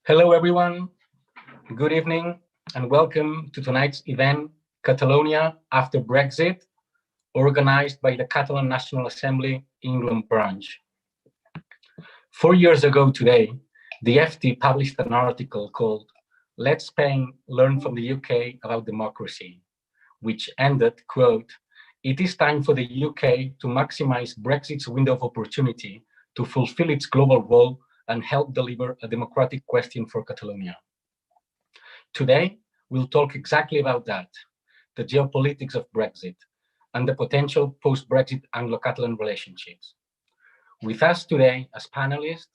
Hello, everyone. Good evening, and welcome to tonight's event, Catalonia After Brexit, organized by the Catalan National Assembly England branch. 4 years ago today, the FT published an article called Let Spain Learn from the UK About Democracy, which ended, quote, "It is time for the UK to maximize Brexit's window of opportunity to fulfill its global role and help deliver a democratic question for Catalonia." Today, we'll talk exactly about that, the geopolitics of Brexit and the potential post-Brexit Anglo-Catalan relationships. With us today as panelists,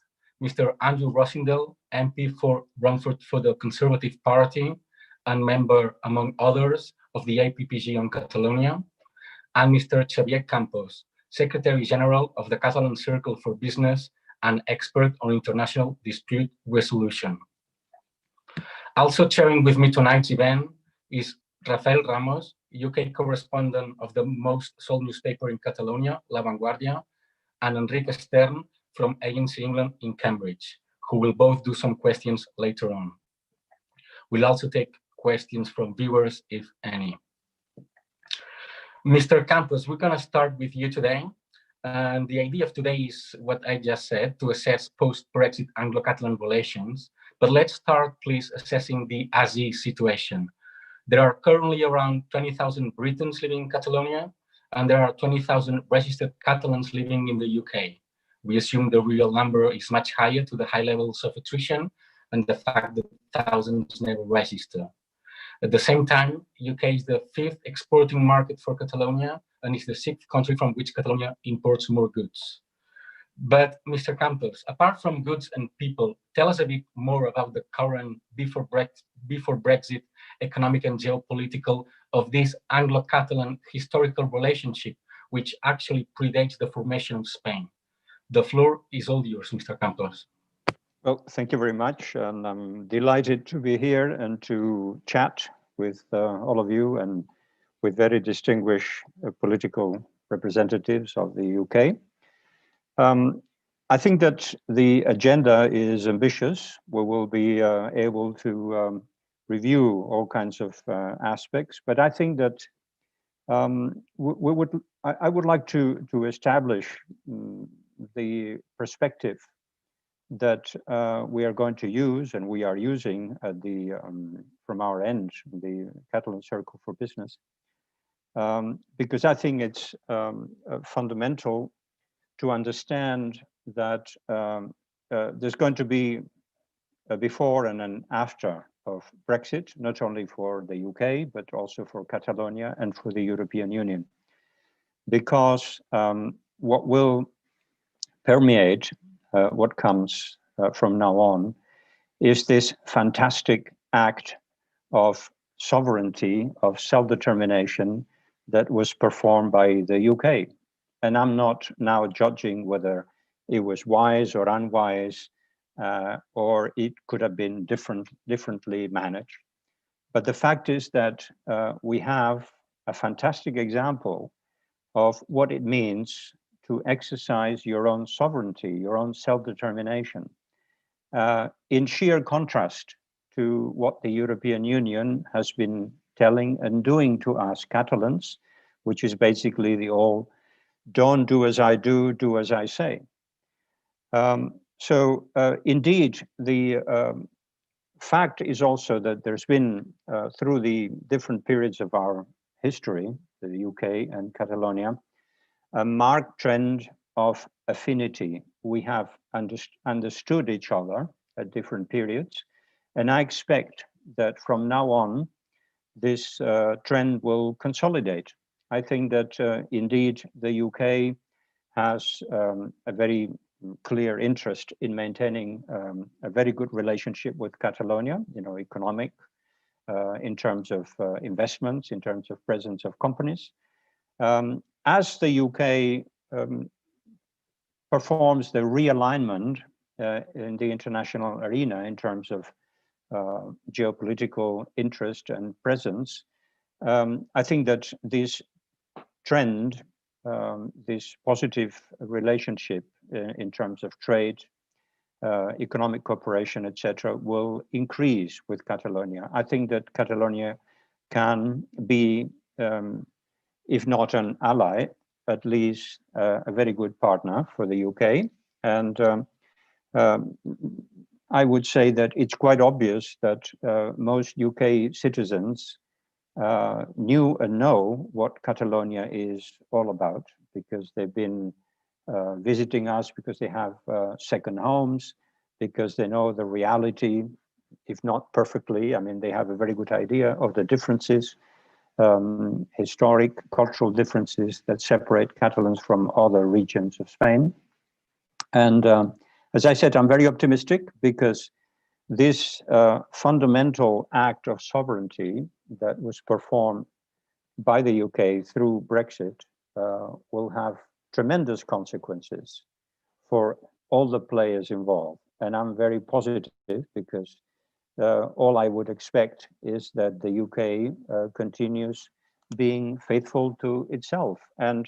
Mr. Andrew Rosindell, MP for Romford for the Conservative Party and member, among others, of the APPG on Catalonia, and Mr. Xavier Campos, Secretary General of the Catalan Circle for Business and expert on international dispute resolution. Also chairing with me tonight's event is Rafael Ramos, UK correspondent of the most sold newspaper in Catalonia, La Vanguardia, and Enric Stern from ANC-England in Cambridge, who will both do some questions later on. We'll also take questions from viewers, if any. Mr. Campos, we're going to start with you today. And the idea of today is what I just said, to assess post-Brexit Anglo-Catalan relations. But let's start, please, assessing the as-is situation. There are currently around 20,000 Britons living in Catalonia, and there are 20,000 registered Catalans living in the UK. We assume the real number is much higher to the high levels of attrition and the fact that thousands never register. At the same time, UK is the 5th exporting market for Catalonia and is the 6th country from which Catalonia imports more goods. But Mr. Campos, apart from goods and people, tell us a bit more about the current, before Brexit, economic and geopolitical of this Anglo-Catalan historical relationship, which actually predates the formation of Spain. The floor is all yours, Mr. Campos. Well, thank you very much. And I'm delighted to be here and to chat with all of you and with very distinguished political representatives of the UK. I think that the agenda is ambitious. We will be able to review all kinds of aspects, but I think that I would like to establish the perspective that we are going to use and we are using at the from our end, the Catalan Circle for Business, because I think it's fundamental to understand that there's going to be a before and an after of Brexit, not only for the UK, but also for Catalonia and for the European Union. Because what will permeate what comes from now on is this fantastic act of sovereignty, of self-determination that was performed by the UK. And I'm not now judging whether it was wise or unwise, or it could have been differently managed. But the fact is that we have a fantastic example of what it means to exercise your own sovereignty, your own self-determination, in sheer contrast to what the European Union has been telling and doing to us Catalans, which is basically the all, don't do as I do, do as I say. Indeed, the fact is also that there's been, through the different periods of our history, the UK and Catalonia, a marked trend of affinity. We have understood each other at different periods, and I expect that from now on, this trend will consolidate. I think that indeed the UK has a very clear interest in maintaining a very good relationship with Catalonia, economic, in terms of investments, in terms of presence of companies. As the UK performs the realignment in the international arena in terms of geopolitical interest and presence, I think that this trend, this positive relationship in terms of trade, economic cooperation, etc., will increase with Catalonia. I think that Catalonia can be, if not an ally, at least a very good partner for the UK. And I would say that it's quite obvious that most UK citizens knew and know what Catalonia is all about, because they've been visiting us, because they have second homes, because they know the reality, if not perfectly. I mean, they have a very good idea of the differences, historic, cultural differences that separate Catalans from other regions of Spain. And as I said, I'm very optimistic, because this fundamental act of sovereignty that was performed by the UK through Brexit will have tremendous consequences for all the players involved. And I'm very positive, because all I would expect is that the UK continues being faithful to itself. And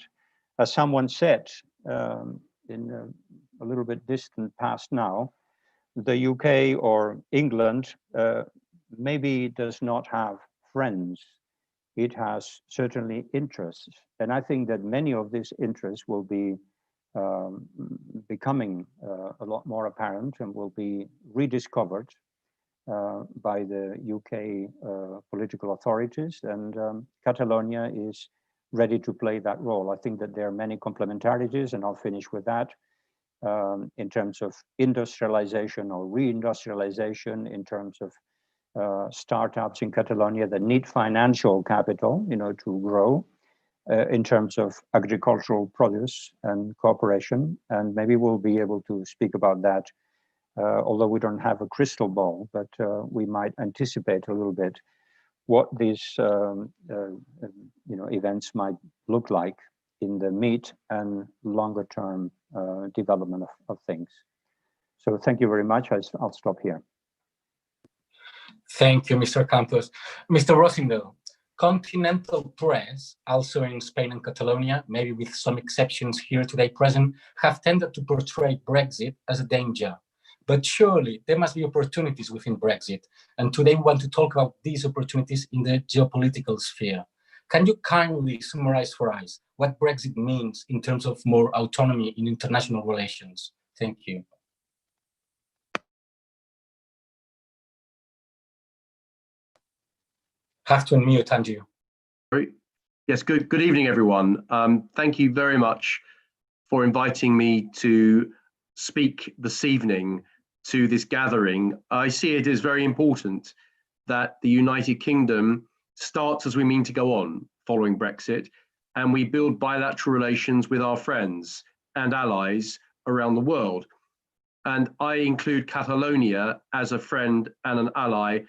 as someone said, in a little bit distant past now, the UK or England maybe does not have friends. It has certainly interests. And I think that many of these interests will be becoming a lot more apparent and will be rediscovered by the UK political authorities. And Catalonia is ready to play that role. I think that there are many complementarities, and I'll finish with that. In terms of industrialization or reindustrialization, in terms of startups in Catalonia that need financial capital, to grow, in terms of agricultural produce and cooperation. And maybe we'll be able to speak about that, although we don't have a crystal ball, but we might anticipate a little bit what these events might look like in the mid and longer term development of things. So thank you very much. I'll stop here. Thank you, Mr. Campos. Mr. Rosindell, continental press, also in Spain and Catalonia, maybe with some exceptions here today present, have tended to portray Brexit as a danger. But surely there must be opportunities within Brexit. And today we want to talk about these opportunities in the geopolitical sphere. Can you kindly summarize for us what Brexit means in terms of more autonomy in international relations? Thank you. Have to unmute, Andrew. Yes, good evening, everyone. Thank you very much for inviting me to speak this evening to this gathering. I see it as very important that the United Kingdom starts as we mean to go on following Brexit, and we build bilateral relations with our friends and allies around the world. And I include Catalonia as a friend and an ally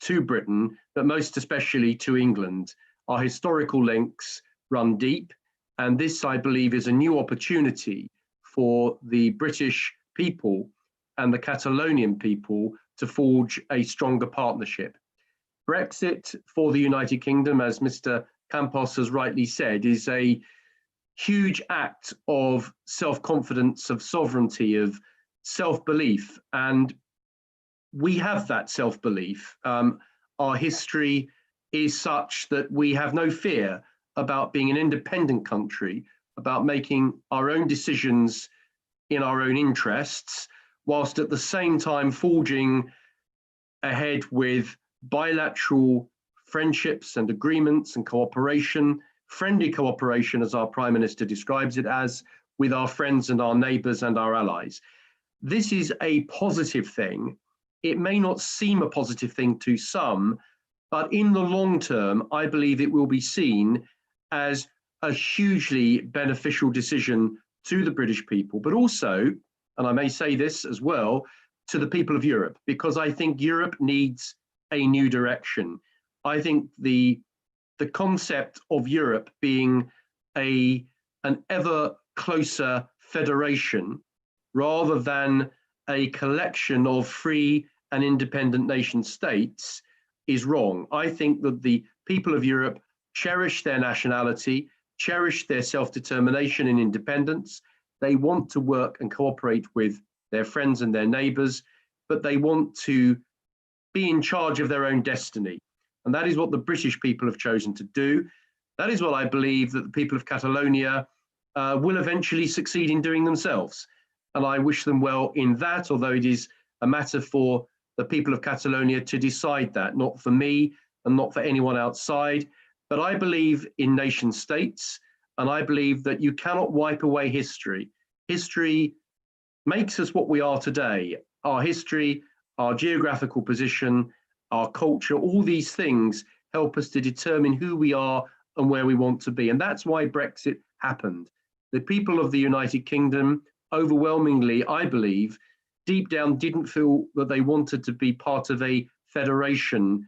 to Britain, but most especially to England. Our historical links run deep, and this, I believe, is a new opportunity for the British people and the Catalonian people to forge a stronger partnership. Brexit for the United Kingdom, as Mr. Campos has rightly said, is a huge act of self-confidence, of sovereignty, of self-belief, and we have that self-belief. Our history is such that we have no fear about being an independent country, about making our own decisions in our own interests, whilst at the same time forging ahead with bilateral friendships and agreements and cooperation, friendly cooperation, as our Prime Minister describes it as, with our friends and our neighbours and our allies. This is a positive thing. It may not seem a positive thing to some, but in the long term, I believe it will be seen as a hugely beneficial decision to the British people, but also, and I may say this as well, to the people of Europe, because I think Europe needs a new direction. I think the concept of Europe being an ever closer federation rather than a collection of free and independent nation states is wrong. I think that the people of Europe cherish their nationality, cherish their self-determination and independence. They want to work and cooperate with their friends and their neighbours, but they want to be in charge of their own destiny. And that is what the British people have chosen to do. That is what I believe that the people of Catalonia will eventually succeed in doing themselves. And I wish them well in that, although it is a matter for the people of Catalonia to decide that, not for me and not for anyone outside. But I believe in nation states, and I believe that you cannot wipe away history. History makes us what we are today. Our history, our geographical position, our culture, all these things help us to determine who we are and where we want to be. And that's why Brexit happened. The people of the United Kingdom, overwhelmingly, I believe, deep down didn't feel that they wanted to be part of a federation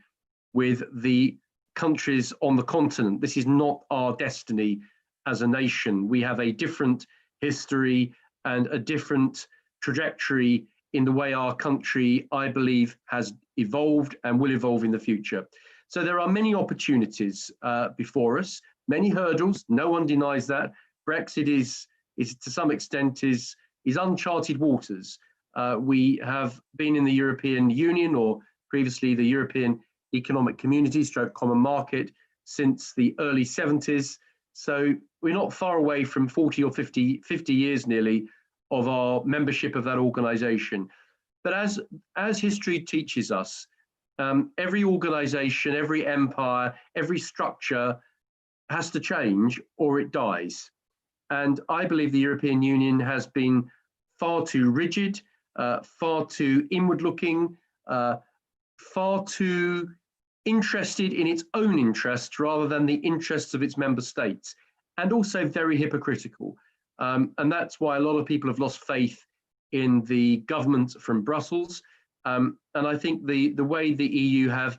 with the countries on the continent. This is not our destiny as a nation. We have a different history and a different trajectory in the way our country, I believe, has evolved and will evolve in the future. So there are many opportunities before us, many hurdles, no one denies that. Brexit is to some extent is uncharted waters. We have been in the European Union, or previously the European Economic Community, Common Market, since the early 70s. So we're not far away from 40 or 50 years nearly of our membership of that organization. But as history teaches us, every organization, every empire, every structure has to change or it dies. And I believe the European Union has been far too rigid, far too inward-looking, far too interested in its own interests rather than the interests of its member states, and also very hypocritical. And that's why a lot of people have lost faith in the government from Brussels. And I think the way the EU have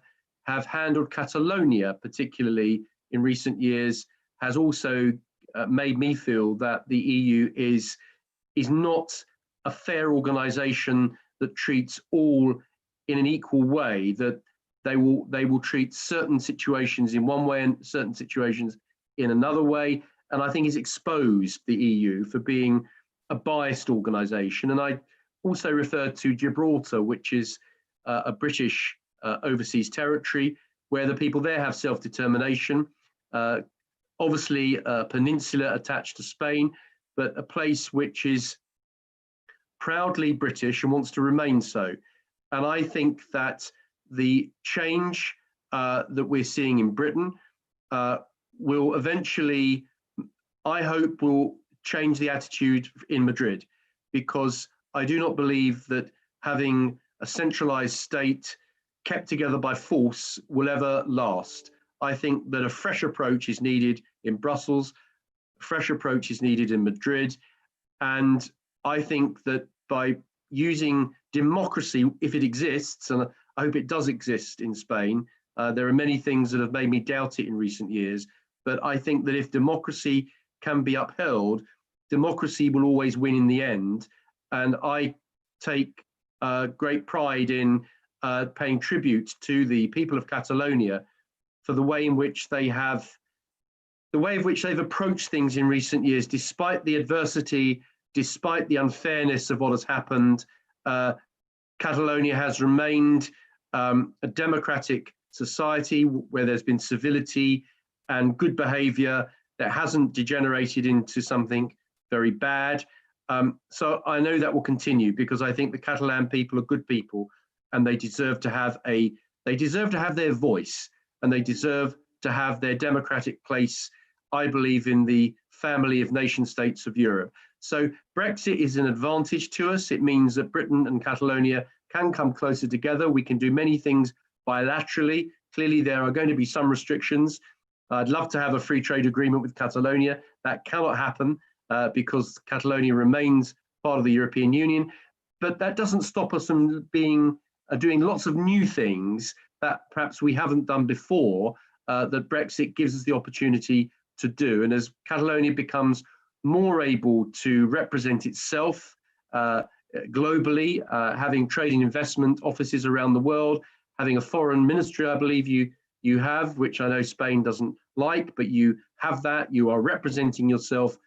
handled Catalonia, particularly in recent years, has also made me feel that the EU is not a fair organization that treats all in an equal way, that they will treat certain situations in one way and certain situations in another way. And I think it's exposed the EU for being a biased organization. And I also referred to Gibraltar, which is a British overseas territory where the people there have self-determination. Obviously a peninsula attached to Spain, but a place which is proudly British and wants to remain so. And I think that the change that we're seeing in Britain will eventually, I hope, will change the attitude in Madrid, because I do not believe that having a centralized state kept together by force will ever last. I think that a fresh approach is needed in Brussels, a fresh approach is needed in Madrid, and I think that by using democracy, if it exists, and I hope it does exist in Spain, there are many things that have made me doubt it in recent years, but I think that if democracy can be upheld, democracy will always win in the end. And I take great pride in paying tribute to the people of Catalonia for the way in which they've approached things in recent years, despite the adversity, despite the unfairness of what has happened. Catalonia has remained a democratic society where there's been civility and good behavior that hasn't degenerated into something very bad. So I know that will continue, because I think the Catalan people are good people, and they deserve to have their voice, and they deserve to have their democratic place, I believe, in the family of nation states of Europe. So Brexit is an advantage to us. It means that Britain and Catalonia can come closer together. We can do many things bilaterally. Clearly, there are going to be some restrictions. I'd love to have a free trade agreement with Catalonia. That cannot happen because Catalonia remains part of the European Union. But that doesn't stop us from doing lots of new things that perhaps we haven't done before, that Brexit gives us the opportunity to do. And as Catalonia becomes more able to represent itself globally, having trade and investment offices around the world, having a foreign ministry, I believe you have, which I know Spain doesn't like, but you have that. You are representing yourself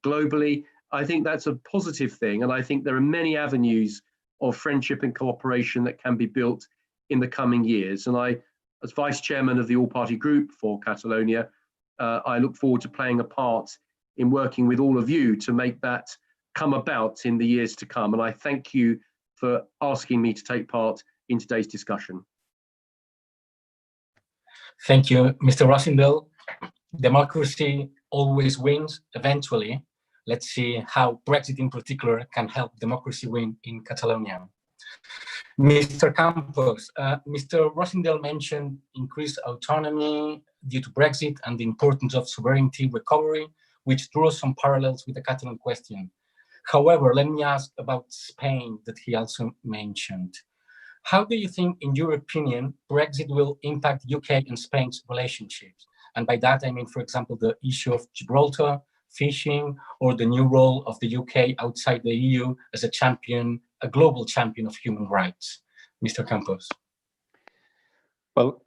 globally. I think that's a positive thing. And I think there are many avenues of friendship and cooperation that can be built in the coming years. And I, as vice chairman of the all-party group for Catalonia, I look forward to playing a part in working with all of you to make that come about in the years to come. And I thank you for asking me to take part in today's discussion. Thank you, Mr. Rosindell. Democracy always wins eventually. Let's see how Brexit in particular can help democracy win in Catalonia. Mr. Campos, Mr. Rosindell mentioned increased autonomy due to Brexit and the importance of sovereignty recovery, which draws some parallels with the Catalan question. However, let me ask about Spain that he also mentioned. How do you think, in your opinion, Brexit will impact UK and Spain's relationships? And by that, I mean, for example, the issue of Gibraltar, fishing, or the new role of the UK outside the EU as a champion, a global champion of human rights. Mr. Campos. Well,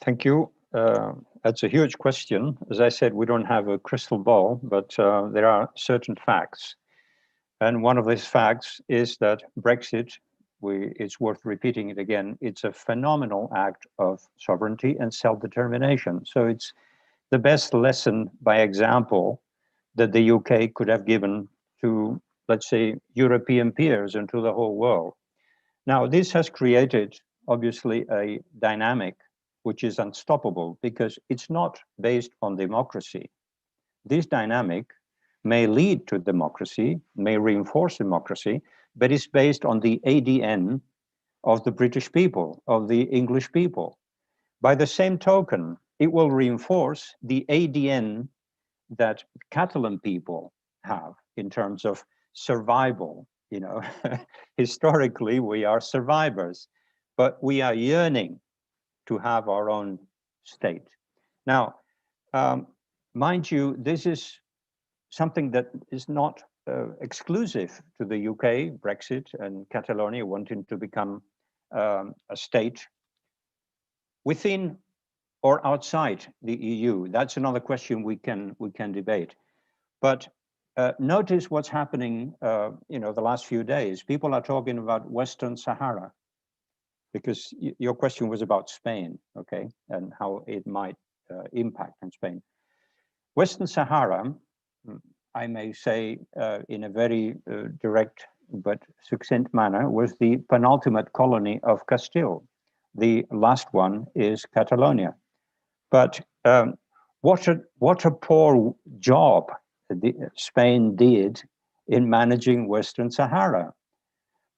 thank you. That's a huge question. As I said, we don't have a crystal ball, but there are certain facts. And one of these facts is that Brexit, it's worth repeating it again, it's a phenomenal act of sovereignty and self-determination. So it's the best lesson by example that the UK could have given to, let's say, European peers and to the whole world. Now, this has created, obviously, a dynamic which is unstoppable because it's not based on democracy. This dynamic may lead to democracy, may reinforce democracy, but it's based on the ADN of the British people, of the English people. By the same token, it will reinforce the ADN that Catalan people have in terms of survival. You know, historically, we are survivors, but we are yearning to have our own state. Now, mind you, this is something that is not exclusive to the UK, Brexit, and Catalonia wanting to become a state within or outside the EU. That's another question we can debate. But notice what's happening, the last few days. People are talking about Western Sahara, because your question was about Spain, okay, and how it might impact on Spain. Western Sahara, I may say in a very direct but succinct manner, was the penultimate colony of Castile. The last one is Catalonia. But what a poor job Spain did in managing Western Sahara.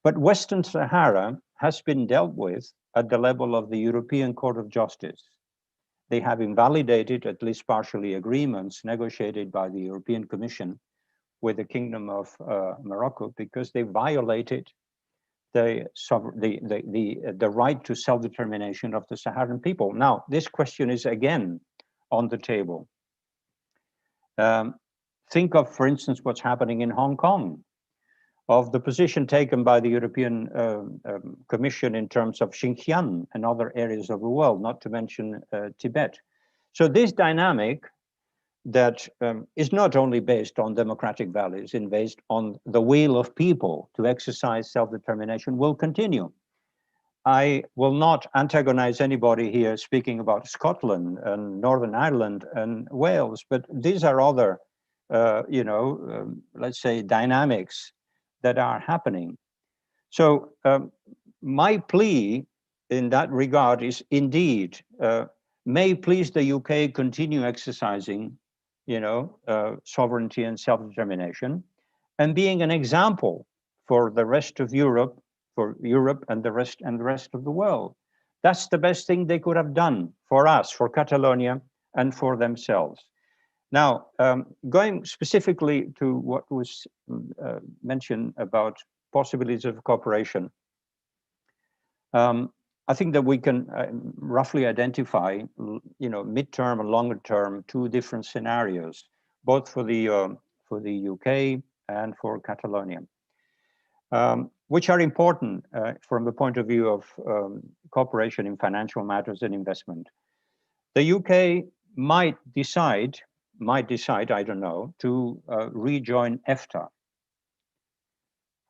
But Western Sahara has been dealt with at the level of the European Court of Justice. They have invalidated, at least partially, agreements negotiated by the European Commission with the Kingdom of Morocco because they violated the right to self-determination of the Saharan people. Now, this question is again on the table. Think of, for instance, what's happening in Hong Kong, of the position taken by the European Commission in terms of Xinjiang and other areas of the world, not to mention Tibet. So this dynamic that is not only based on democratic values and based on the will of people to exercise self-determination will continue. I will not antagonize anybody here speaking about Scotland and Northern Ireland and Wales, but these are other, let's say, dynamics that are happening. So my plea in that regard is indeed, may please the UK continue exercising, sovereignty and self-determination, and being an example for the rest of Europe, and the rest of the world. That's the best thing they could have done for us, for Catalonia, and for themselves. Now, going specifically to what was mentioned about possibilities of cooperation, I think that we can roughly identify, mid-term and longer term, two different scenarios, both for the UK and for Catalonia, which are important from the point of view of cooperation in financial matters and investment. The UK might decide, I don't know, to rejoin EFTA,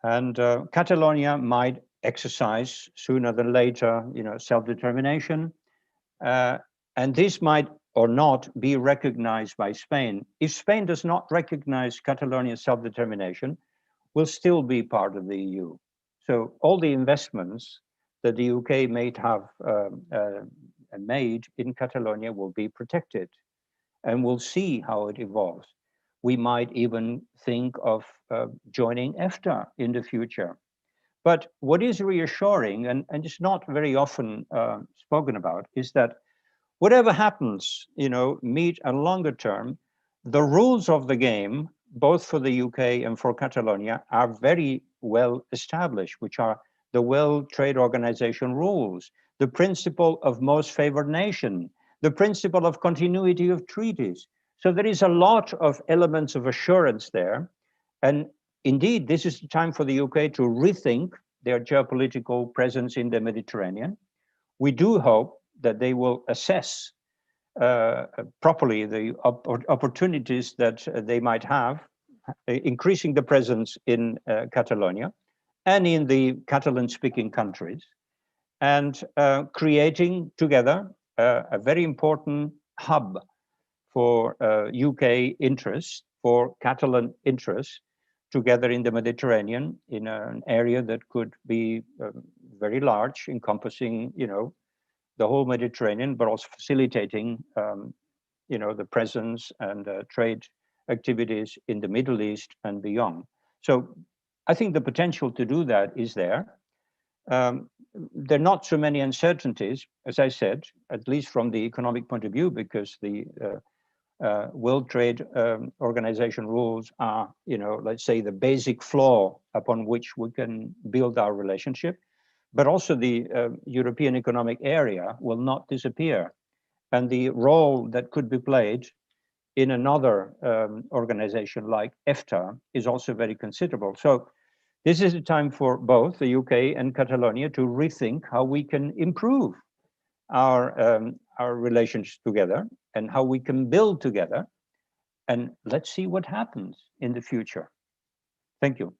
And Catalonia might exercise sooner than later, self-determination. And this might or not be recognized by Spain. If Spain does not recognize Catalonia's self-determination, will still be part of the EU. So all the investments that the UK may have made in Catalonia will be protected, and we'll see how it evolves. We might even think of joining EFTA in the future. But what is reassuring, and it's not very often spoken about, is that whatever happens, mid and longer term, the rules of the game, both for the UK and for Catalonia, are very well established, which are the World Trade Organization rules, the principle of most favored nation, the principle of continuity of treaties. So there is a lot of elements of assurance there. And indeed, this is the time for the UK to rethink their geopolitical presence in the Mediterranean. We do hope that they will assess properly the opportunities that they might have, increasing the presence in Catalonia and in the Catalan-speaking countries, and creating together a very important hub for UK interests, for Catalan interests, together in the Mediterranean, in an area that could be very large, encompassing, the whole Mediterranean, but also facilitating, the presence and trade activities in the Middle East and beyond. So I think the potential to do that is there. There are not so many uncertainties, as I said, at least from the economic point of view, because the World Trade Organization rules are, let's say, the basic floor upon which we can build our relationship. But also the European Economic Area will not disappear. And the role that could be played in another organization like EFTA is also very considerable. So this is a time for both the UK and Catalonia to rethink how we can improve our relations together and how we can build together. And let's see what happens in the future. Thank you.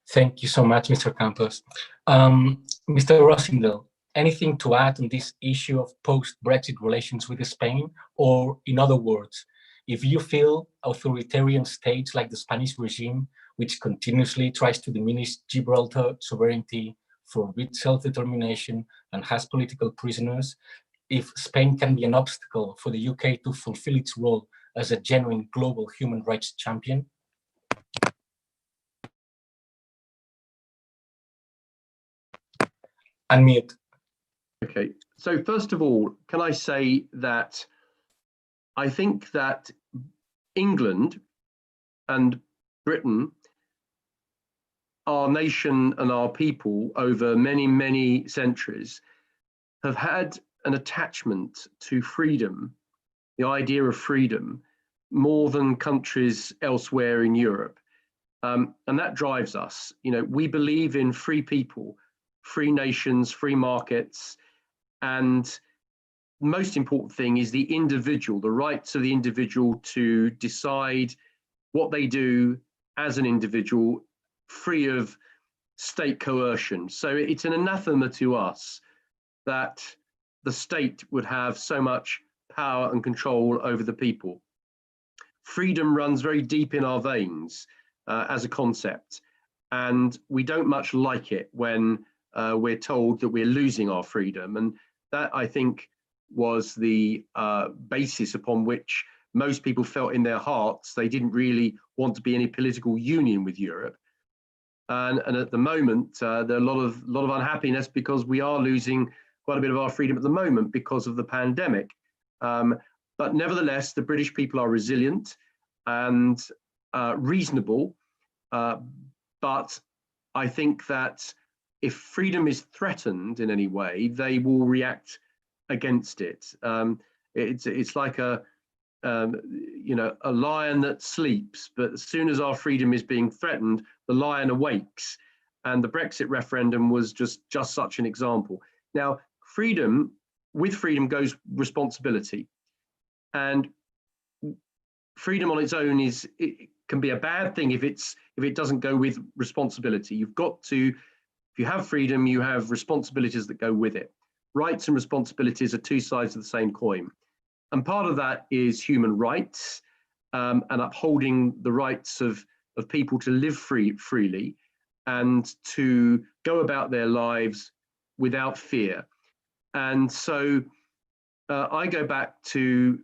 Thank you so much, Mr. Campos. Mr. Rosindell, anything to add on this issue of post-Brexit relations with Spain? Or in other words, if you feel authoritarian states like the Spanish regime, which continuously tries to diminish Gibraltar sovereignty, forbids self-determination, and has political prisoners, if Spain can be an obstacle for the UK to fulfill its role as a genuine global human rights champion? Unmute. Okay, so first of all, can I say that I think that England and Britain, our nation and our people over many, many centuries, have had an attachment to freedom, the idea of freedom, more than countries elsewhere in Europe. And that drives us. We believe in free people, free nations, free markets, and the most important thing is the individual, the rights of the individual to decide what they do as an individual, free of state coercion. So it's an anathema to us that the state would have so much power and control over the people. Freedom runs very deep in our veins as a concept, and we don't much like it when we're told that we're losing our freedom. And that, I think, was the basis upon which most people felt in their hearts they didn't really want to be any political union with Europe. And at the moment, there are a lot of unhappiness because we are losing quite a bit of our freedom at the moment because of the pandemic. But nevertheless, the British people are resilient and reasonable. But I think that if freedom is threatened in any way, they will react against it. It's like a lion that sleeps, but as soon as our freedom is being threatened, the lion awakes. And the Brexit referendum was just such an example. Now, with freedom goes responsibility. And freedom on its own can be a bad thing if it doesn't go with responsibility. You've got to, if you have freedom, you have responsibilities that go with it. Rights and responsibilities are two sides of the same coin. And part of that is human rights and upholding the rights of people to live freely and to go about their lives without fear. And so I go back to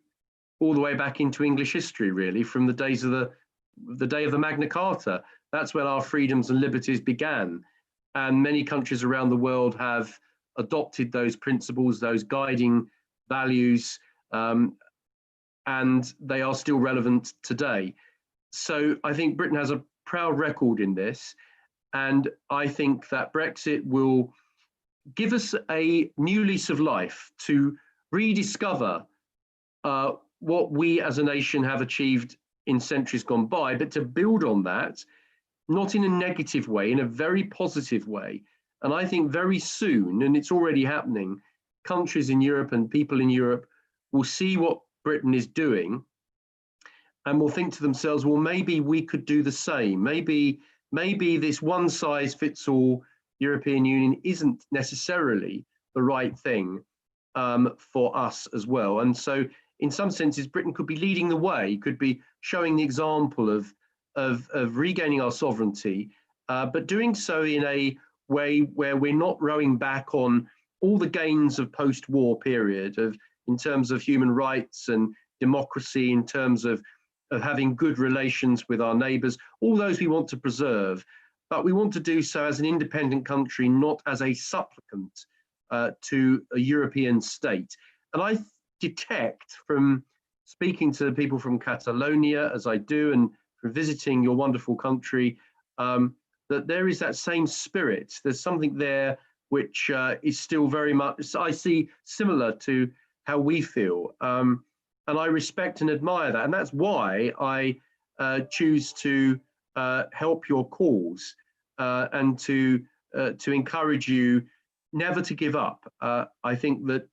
all the way back into English history, really, from the days of the day of the Magna Carta. That's when our freedoms and liberties began. And many countries around the world have adopted those principles, those guiding values, and they are still relevant today. So I think Britain has a proud record in this. And I think that Brexit will give us a new lease of life to rediscover what we as a nation have achieved in centuries gone by, but to build on that, not in a negative way, in a very positive way. And I think very soon, and it's already happening, countries in Europe and people in Europe will see what Britain is doing and will think to themselves, well, maybe we could do the same. Maybe this one size fits all European Union isn't necessarily the right thing for us as well. And so in some senses, Britain could be leading the way, could be showing the example of regaining our sovereignty, but doing so in a way where we're not rowing back on all the gains of post-war period in terms of human rights and democracy, in terms of having good relations with our neighbours, all those we want to preserve, but we want to do so as an independent country, not as a supplicant to a European state. And I detect from speaking to people from Catalonia, as I do, and from visiting your wonderful country, that there is that same spirit. There's something there which is still very much, I see, similar to how we feel. And I respect and admire that. And that's why I choose to help your cause and to encourage you never to give up. I think that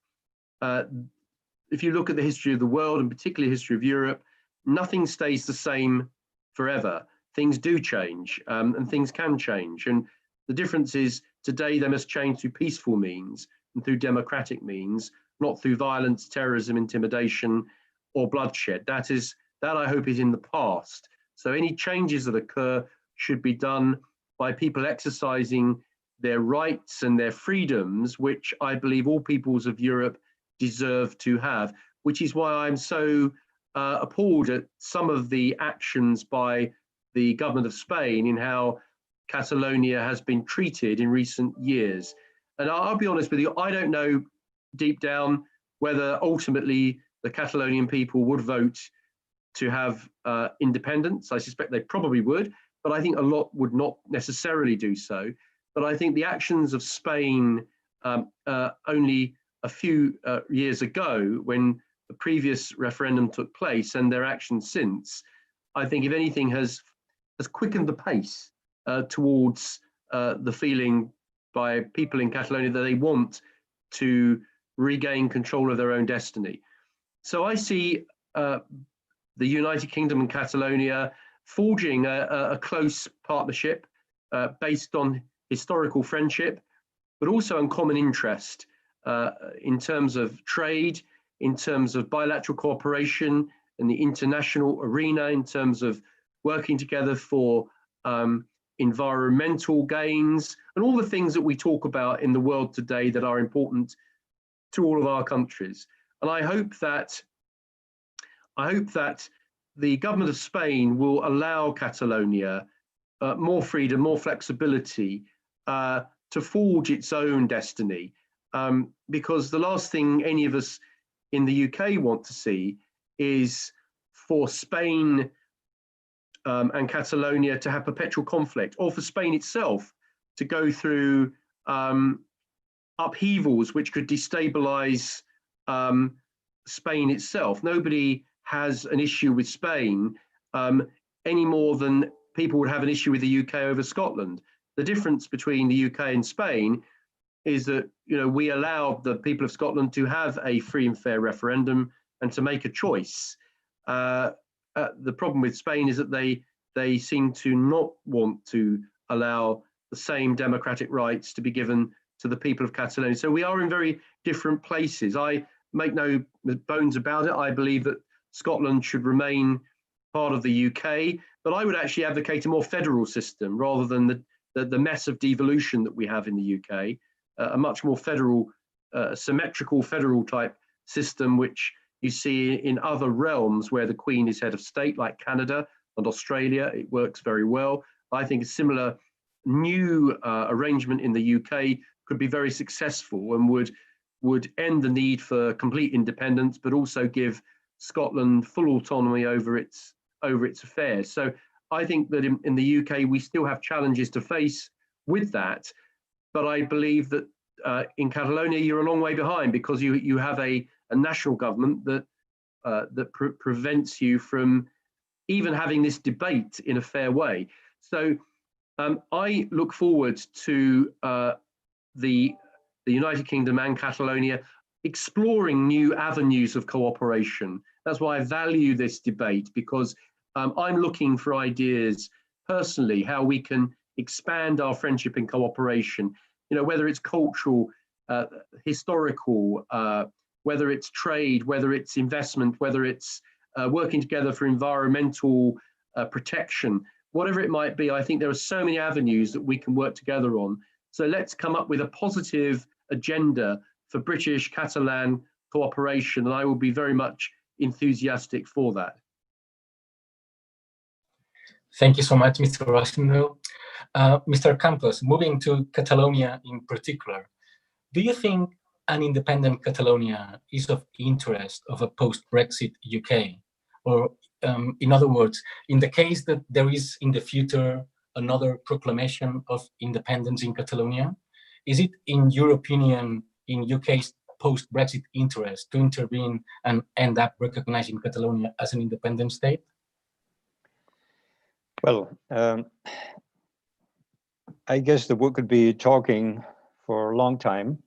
if you look at the history of the world, and particularly the history of Europe, nothing stays the same forever. Things do change, and things can change. And the difference is today they must change through peaceful means and through democratic means, not through violence, terrorism, intimidation, or bloodshed. That I hope is in the past. So any changes that occur should be done by people exercising their rights and their freedoms, which I believe all peoples of Europe deserve to have, which is why I'm so appalled at some of the actions by the government of Spain in how Catalonia has been treated in recent years. And I'll be honest with you, I don't know deep down whether ultimately the Catalonian people would vote to have independence. I suspect they probably would, but I think a lot would not necessarily do so. But I think the actions of Spain only a few years ago, when the previous referendum took place, and their actions since, I think if anything has quickened the pace towards the feeling by people in Catalonia that they want to regain control of their own destiny. So I see the United Kingdom and Catalonia forging a close partnership based on historical friendship, but also on common interest in terms of trade, in terms of bilateral cooperation in the international arena, in terms of working together for environmental gains, and all the things that we talk about in the world today that are important to all of our countries. And I hope that the government of Spain will allow Catalonia more freedom, more flexibility to forge its own destiny. Because the last thing any of us in the UK want to see is for Spain and Catalonia to have perpetual conflict, or for Spain itself to go through upheavals which could destabilize Spain itself. Nobody has an issue with Spain any more than people would have an issue with the UK over Scotland. The difference between the UK and Spain is that, you know, we allow the people of Scotland to have a free and fair referendum and to make a choice. The problem with Spain is that they they seem to not want to allow the same democratic rights to be given to the people of Catalonia. So we are in very different places. I make no bones about it. I believe that Scotland should remain part of the UK, but I would actually advocate a more federal system rather than the mess of devolution that we have in the UK, a much more federal, symmetrical federal type system, which you see in other realms where the Queen is head of state, like Canada and Australia. It works very well. I think a similar new arrangement in the UK could be very successful and would end the need for complete independence, but also give Scotland full autonomy over its affairs. So I think that in the UK we still have challenges to face with that, but I believe that in Catalonia you're a long way behind, because you have a national government that prevents you from even having this debate in a fair way. So I look forward to the United Kingdom and Catalonia exploring new avenues of cooperation. That's why I value this debate, because I'm looking for ideas personally, how we can expand our friendship and cooperation, whether it's cultural, historical, whether it's trade, whether it's investment, whether it's working together for environmental protection, whatever it might be. I think there are so many avenues that we can work together on. So let's come up with a positive agenda for British Catalan cooperation, and I will be very much enthusiastic for that. Thank you so much, Mr. Rosindell. Mr. Campos, moving to Catalonia in particular, do you think an independent Catalonia is of interest of a post-Brexit UK? Or in other words, in the case that there is in the future another proclamation of independence in Catalonia, is it, in your opinion, in UK's post-Brexit interest to intervene and end up recognizing Catalonia as an independent state? Well, I guess the book could be talking for a long time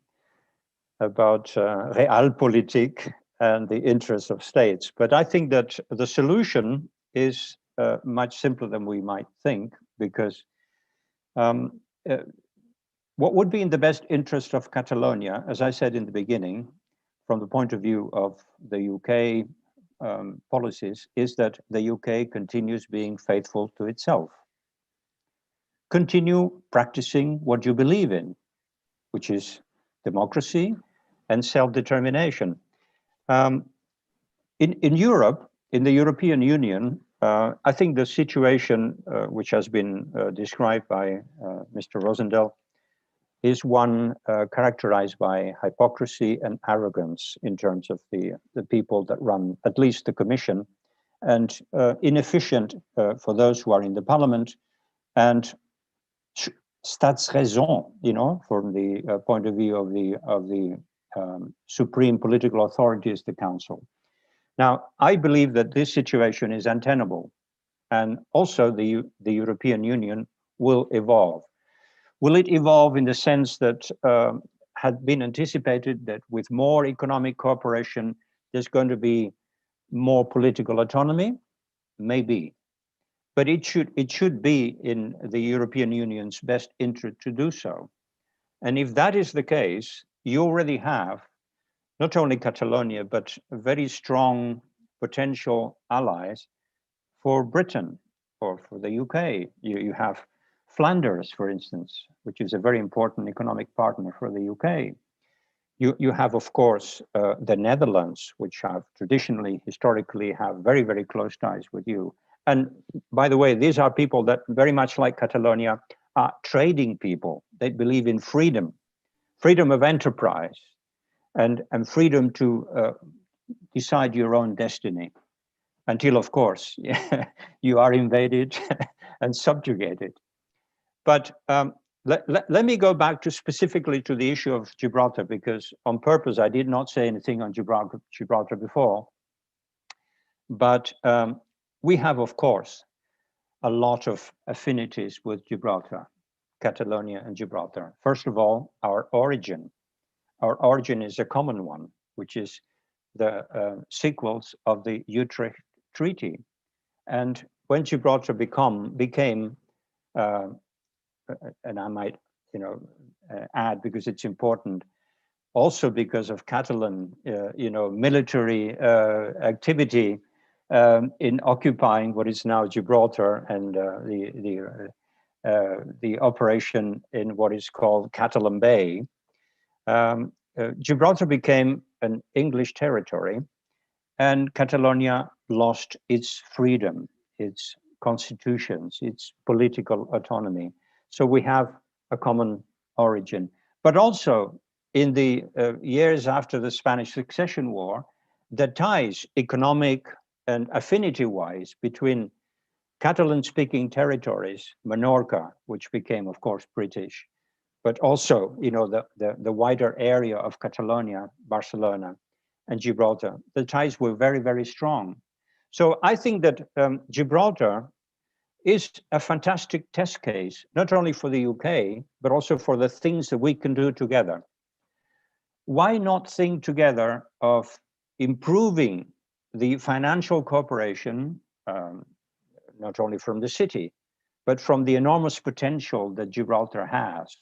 about realpolitik and the interests of states. But I think that the solution is much simpler than we might think, because what would be in the best interest of Catalonia, as I said in the beginning, from the point of view of the UK policies, is that the UK continues being faithful to itself. Continue practicing what you believe in, which is democracy and self-determination. In Europe, in the European Union, I think the situation which has been described by Mr. Rosindell is one characterized by hypocrisy and arrogance in terms of the people that run at least the Commission, and inefficient for those who are in the Parliament, and statsraison, from the point of view of the supreme political authority is the Council. Now, I believe that this situation is untenable, and also the European Union will evolve. Will it evolve in the sense that had been anticipated, that with more economic cooperation, there's going to be more political autonomy? Maybe. But it should be in the European Union's best interest to do so. And if that is the case, you already have not only Catalonia, but very strong potential allies for Britain or for the UK. You have Flanders, for instance, which is a very important economic partner for the UK. You have, of course, the Netherlands, which have traditionally, historically, have very, very close ties with you. And by the way, these are people that, very much like Catalonia, are trading people. They believe in freedom, freedom of enterprise, and freedom to decide your own destiny, until, of course, you are invaded and subjugated. But let me go back specifically to the issue of Gibraltar, because on purpose I did not say anything on Gibraltar before. But we have, of course, a lot of affinities with Gibraltar, Catalonia and Gibraltar. First of all, our origin. Our origin is a common one, which is the sequels of the Utrecht Treaty. And when Gibraltar became, and I might, add because it's important, also because of Catalan, military activity in occupying what is now Gibraltar and the operation in what is called Catalan Bay. Gibraltar became an English territory, and Catalonia lost its freedom, its constitutions, its political autonomy. So we have a common origin. But also in the years after the Spanish Succession War, the ties, economic and affinity-wise, between Catalan-speaking territories, Menorca, which became, of course, British, but also, the wider area of Catalonia, Barcelona, and Gibraltar, the ties were very, very strong. So I think that Gibraltar is a fantastic test case, not only for the UK, but also for the things that we can do together. Why not think together of improving the financial cooperation, not only from the city, but from the enormous potential that Gibraltar has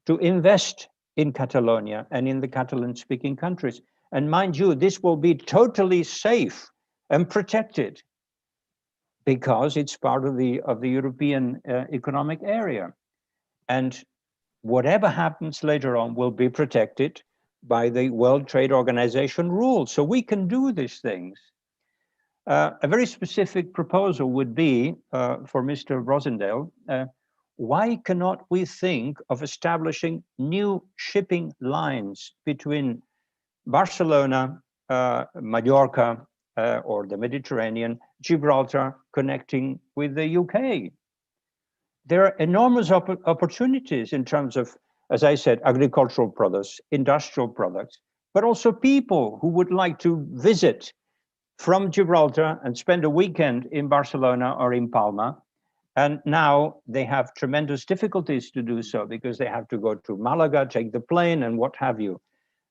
to invest in Catalonia and in the Catalan-speaking countries. And mind you, this will be totally safe and protected because it's part of the European economic area. And whatever happens later on will be protected by the World Trade Organization rules. So we can do these things. A very specific proposal would be for Mr. Rosindell, why cannot we think of establishing new shipping lines between Barcelona, Mallorca, or the Mediterranean, Gibraltar, connecting with the UK? There are enormous opportunities in terms of, as I said, agricultural products, industrial products, but also people who would like to visit from Gibraltar and spend a weekend in Barcelona or in Palma. And now they have tremendous difficulties to do so because they have to go to Malaga, take the plane and what have you.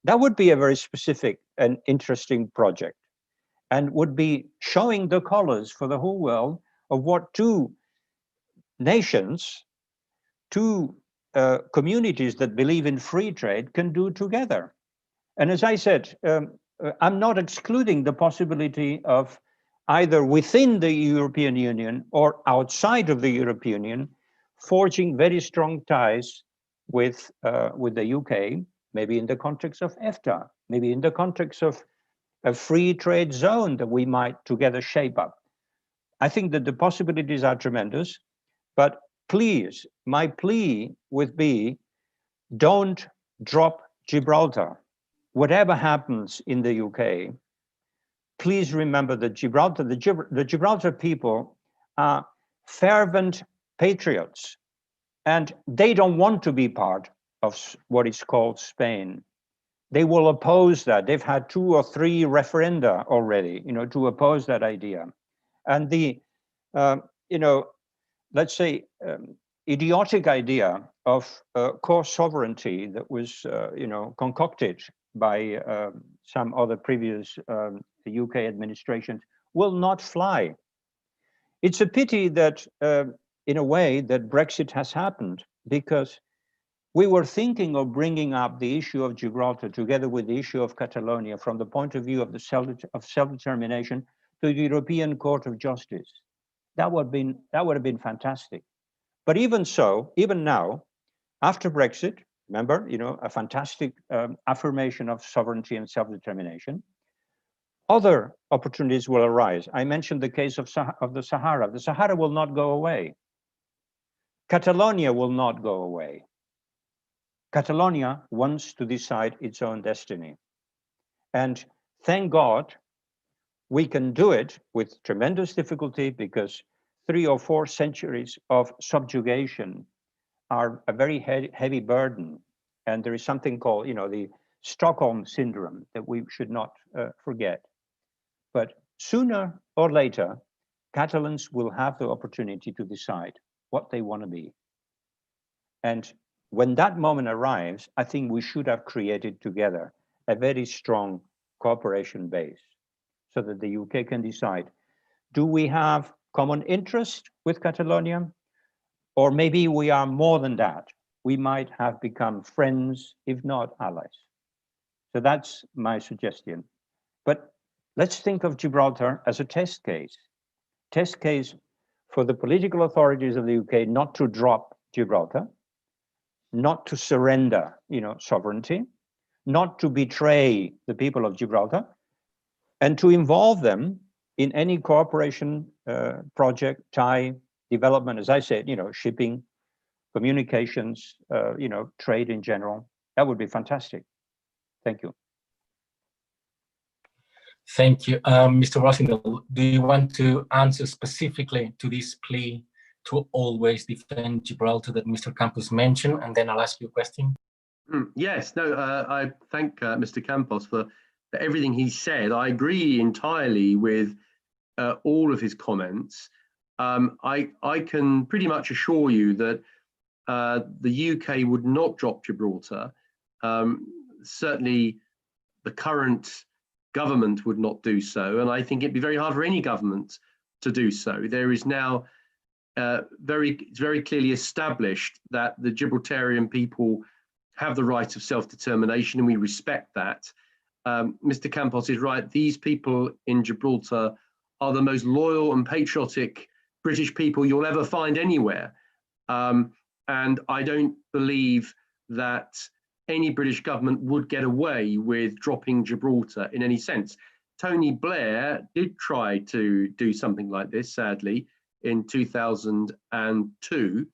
That would be a very specific and interesting project and would be showing the colors for the whole world of what two nations, two communities that believe in free trade can do together. And as I said, I'm not excluding the possibility of either within the European Union or outside of the European Union, forging very strong ties with the UK, maybe in the context of EFTA, maybe in the context of a free trade zone that we might together shape up. I think that the possibilities are tremendous, but please, my plea would be, don't drop Gibraltar. Whatever happens in the UK, please remember that the Gibraltar people are fervent patriots, and they don't want to be part of what is called Spain. They will oppose that. They've had 2 or 3 referenda already, to oppose that idea. And the, let's say, idiotic idea of core sovereignty that was, concocted by some other previous UK administrations will not fly. It's a pity that, in a way, that Brexit has happened, because we were thinking of bringing up the issue of Gibraltar together with the issue of Catalonia from the point of view of self-determination to the European Court of Justice. That would have been fantastic. But even so, even now, after Brexit, remember, a fantastic affirmation of sovereignty and self-determination, other opportunities will arise. I mentioned the case of the Sahara. The Sahara will not go away. Catalonia will not go away. Catalonia wants to decide its own destiny. And thank God we can do it with tremendous difficulty, because 3 or 4 centuries of subjugation are a very heavy burden. And there is something called, the Stockholm syndrome that we should not forget. But sooner or later, Catalans will have the opportunity to decide what they want to be. And when that moment arrives, I think we should have created together a very strong cooperation base so that the UK can decide, do we have common interest with Catalonia, or maybe we are more than that. We might have become friends, if not allies. So that's my suggestion. But let's think of Gibraltar as a test case for the political authorities of the UK not to drop Gibraltar, not to surrender, sovereignty, not to betray the people of Gibraltar, and to involve them in any cooperation project, tie, development, as I said, shipping, communications, trade in general. That would be fantastic. Thank you. Thank you. Mr. Rosindell, do you want to answer specifically to this plea to always defend Gibraltar that Mr. Campos mentioned, and then I'll ask you a question? Yes, no, I thank Mr. Campos for everything he said. I agree entirely with all of his comments. I can pretty much assure you that the UK would not drop Gibraltar. Certainly the current government would not do so, and I think it'd be very hard for any government to do so. There is now very clearly established that the Gibraltarian people have the right of self-determination, and we respect that. Mr. Campos is right. These people in Gibraltar are the most loyal and patriotic British people you'll ever find anywhere. And I don't believe that any British government would get away with dropping Gibraltar in any sense. Tony Blair did try to do something like this, sadly, in 2002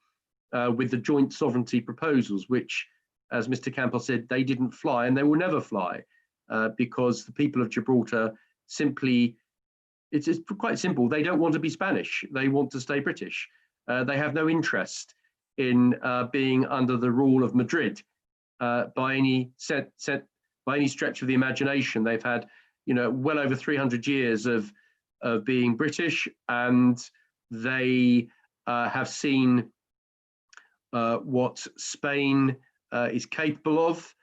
with the joint sovereignty proposals, which, as Mr. Campos said, they didn't fly and they will never fly because the people of Gibraltar simply, it's quite simple, they don't want to be Spanish, they want to stay British. They have no interest in being under the rule of Madrid by any stretch of the imagination. They've had, well over 300 years of being British, and they have seen what Spain is capable of.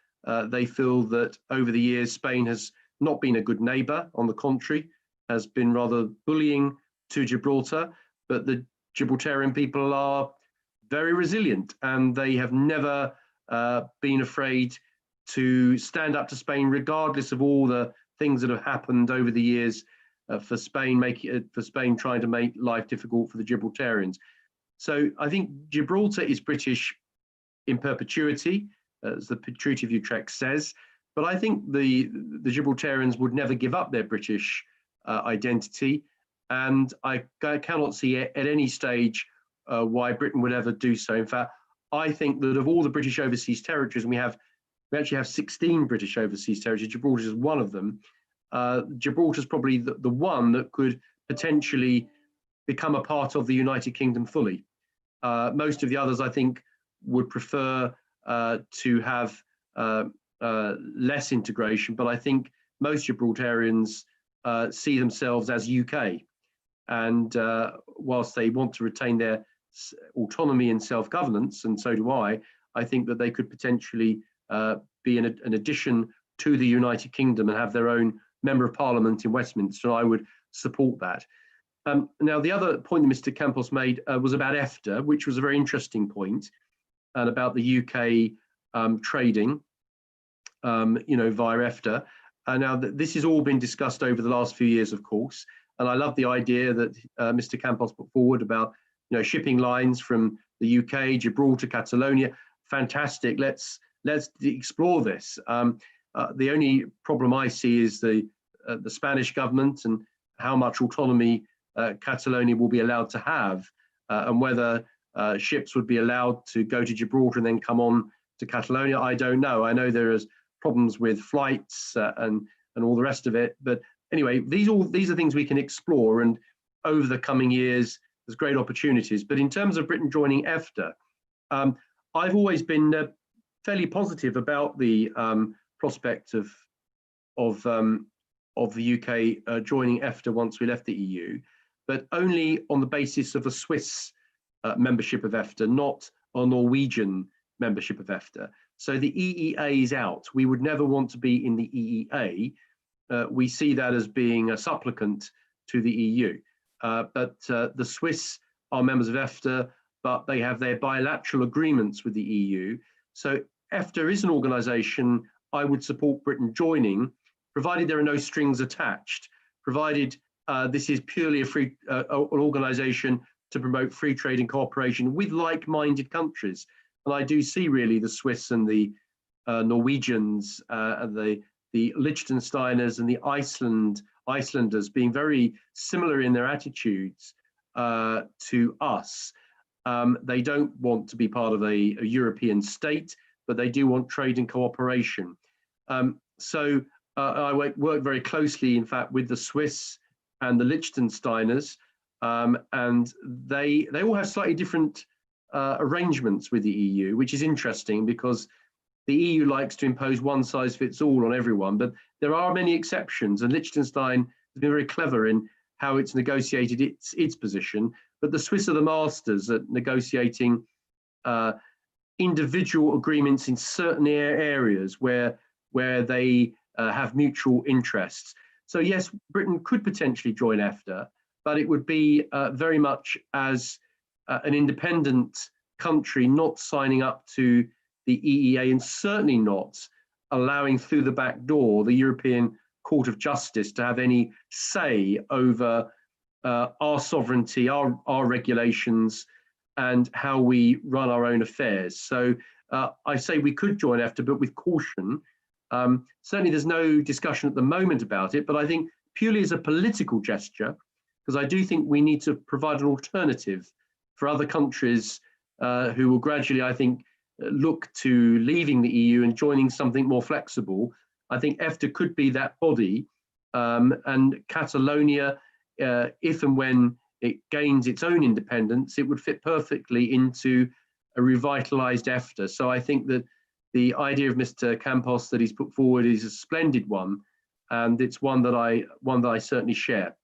They feel that over the years, Spain has not been a good neighbor, on the contrary, has been rather bullying to Gibraltar, but the Gibraltarian people are very resilient, and they have never been afraid to stand up to Spain, regardless of all the things that have happened over the years for Spain trying to make life difficult for the Gibraltarians. So I think Gibraltar is British in perpetuity, as the Treaty of Utrecht says, but I think the Gibraltarians would never give up their British identity, and I cannot see at any stage why Britain would ever do so. In fact, I think that of all the British overseas territories, and we actually have 16 British overseas territories, Gibraltar is one of them. Gibraltar is probably the one that could potentially become a part of the United Kingdom fully. Most of the others, I think, would prefer to have less integration, but I think most Gibraltarians see themselves as UK. And whilst they want to retain their autonomy and self-governance, and so do I think that they could potentially be an addition to the United Kingdom and have their own Member of Parliament in Westminster. I would support that. Now, the other point that Mr. Campos made was about EFTA, which was a very interesting point, and about the UK trading, via EFTA. Now, this has all been discussed over the last few years, of course, and I love the idea that Mr. Campos put forward about shipping lines from the UK, Gibraltar, Catalonia. Fantastic. Let's explore this. The only problem I see is the Spanish government and how much autonomy Catalonia will be allowed to have, and whether ships would be allowed to go to Gibraltar and then come on to Catalonia. I don't know. I know there is problems with flights and all the rest of it. But anyway, these are things we can explore, and over the coming years, there's great opportunities. But in terms of Britain joining EFTA, I've always been fairly positive about the prospect of the UK joining EFTA once we left the EU, but only on the basis of a Swiss membership of EFTA, not a Norwegian membership of EFTA. So the EEA is out. We would never want to be in the EEA. We see that as being a supplicant to the EU. but the Swiss are members of EFTA, but they have their bilateral agreements with the EU. So EFTA is an organisation I would support Britain joining, provided there are no strings attached, provided this is purely an organisation to promote free trade and cooperation with like-minded countries. And I do see really the Swiss and the Norwegians and the Liechtensteiners and the Icelanders being very similar in their attitudes to us. They don't want to be part of a European state, but they do want trade and cooperation. So I work very closely, in fact, with the Swiss and the Liechtensteiners, and they all have slightly different arrangements with the EU, which is interesting because the EU likes to impose one size fits all on everyone, but there are many exceptions, and Liechtenstein has been very clever in how it's negotiated its position. But the Swiss are the masters at negotiating individual agreements in certain areas where they have mutual interests. So yes, Britain could potentially join EFTA, but it would be very much as an independent country, not signing up to the EEA, and certainly not allowing through the back door the European Court of Justice to have any say over our sovereignty, our regulations, and how we run our own affairs. So I say we could join EFTA, but with caution. Certainly there's no discussion at the moment about it, but I think purely as a political gesture, because I do think we need to provide an alternative for other countries who will gradually, I think, look to leaving the EU and joining something more flexible. I think EFTA could be that body, and Catalonia, if and when it gains its own independence, it would fit perfectly into a revitalized EFTA. So I think that the idea of Mr. Campos that he's put forward is a splendid one, and it's one that I certainly share.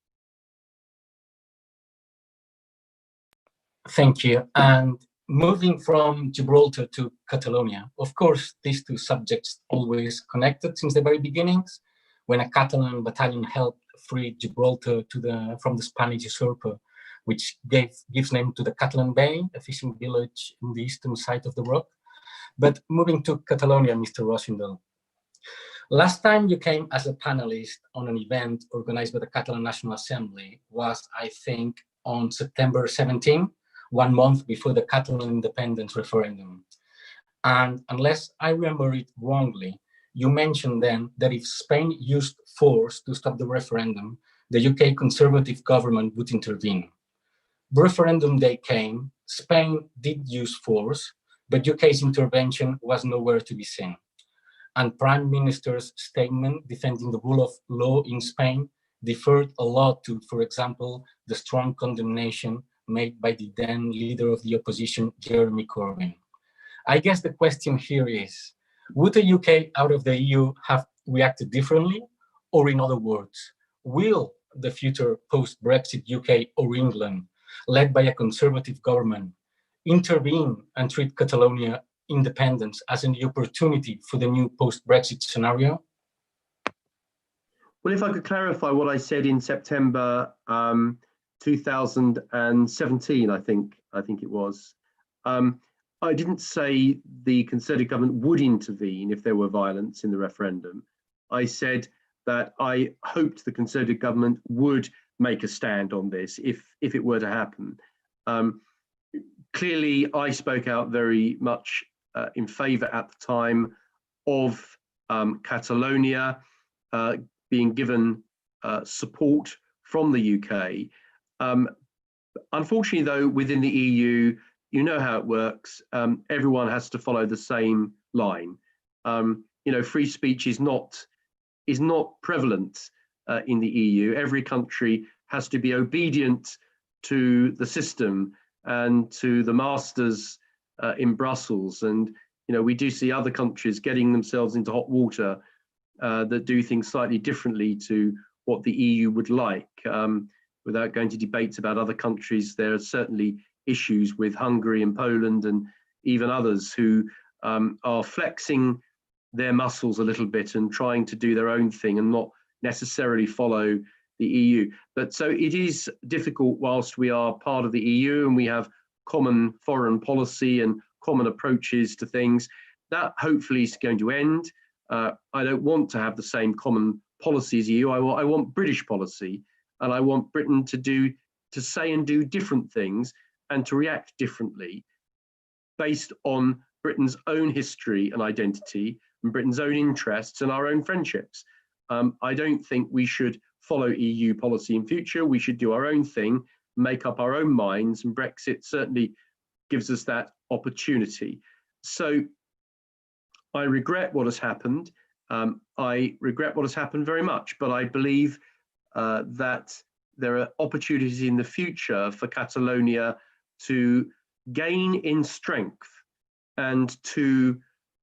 Thank you. And moving from Gibraltar to Catalonia, of course, these two subjects always connected since the very beginnings, when a Catalan battalion helped free Gibraltar from the Spanish usurper, which gives name to the Catalan Bay, a fishing village in the eastern side of the rock. But moving to Catalonia, Mr. Rosindell, last time you came as a panelist on an event organized by the Catalan National Assembly was, I think, on September 17, 1 month before the Catalan independence referendum. And unless I remember it wrongly, you mentioned then that if Spain used force to stop the referendum, the UK Conservative government would intervene. Referendum day came, Spain did use force, but UK's intervention was nowhere to be seen. And Prime Minister's statement defending the rule of law in Spain differed a lot to, for example, the strong condemnation made by the then leader of the opposition, Jeremy Corbyn. I guess the question here is, would the UK out of the EU have reacted differently? Or in other words, will the future post-Brexit UK or England, led by a Conservative government, intervene and treat Catalonia independence as an opportunity for the new post-Brexit scenario? Well, if I could clarify what I said in September 2017, I think it was. I didn't say the Conservative government would intervene if there were violence in the referendum. I said that I hoped the Conservative government would make a stand on this if it were to happen. Clearly, I spoke out very much in favour at the time of Catalonia being given support from the UK. Unfortunately, though, within the EU, you know how it works. Everyone has to follow the same line. Free speech is not prevalent in the EU. Every country has to be obedient to the system and to the masters in Brussels. And we do see other countries getting themselves into hot water that do things slightly differently to what the EU would like. Without going to debates about other countries, there are certainly issues with Hungary and Poland and even others who are flexing their muscles a little bit and trying to do their own thing and not necessarily follow the EU. But so it is difficult whilst we are part of the EU and we have common foreign policy and common approaches to things. That hopefully is going to end. I don't want to have the same common policy as EU. I want British policy, and I want Britain to say and do different things and to react differently based on Britain's own history and identity and Britain's own interests and our own friendships. I don't think we should follow EU policy in future. We should do our own thing, make up our own minds, and Brexit certainly gives us that opportunity. So I regret what has happened. I regret what has happened very much, but I believe that there are opportunities in the future for Catalonia to gain in strength and to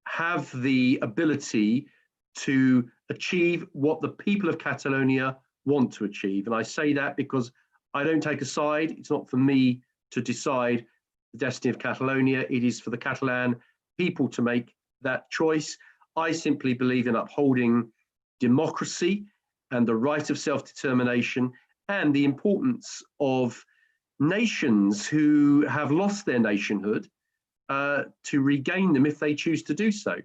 have the ability to achieve what the people of Catalonia want to achieve. And I say that because I don't take a side. It's not for me to decide the destiny of Catalonia. It is for the Catalan people to make that choice. I simply believe in upholding democracy and the right of self-determination and the importance of nations who have lost their nationhood to regain them if they choose to do so.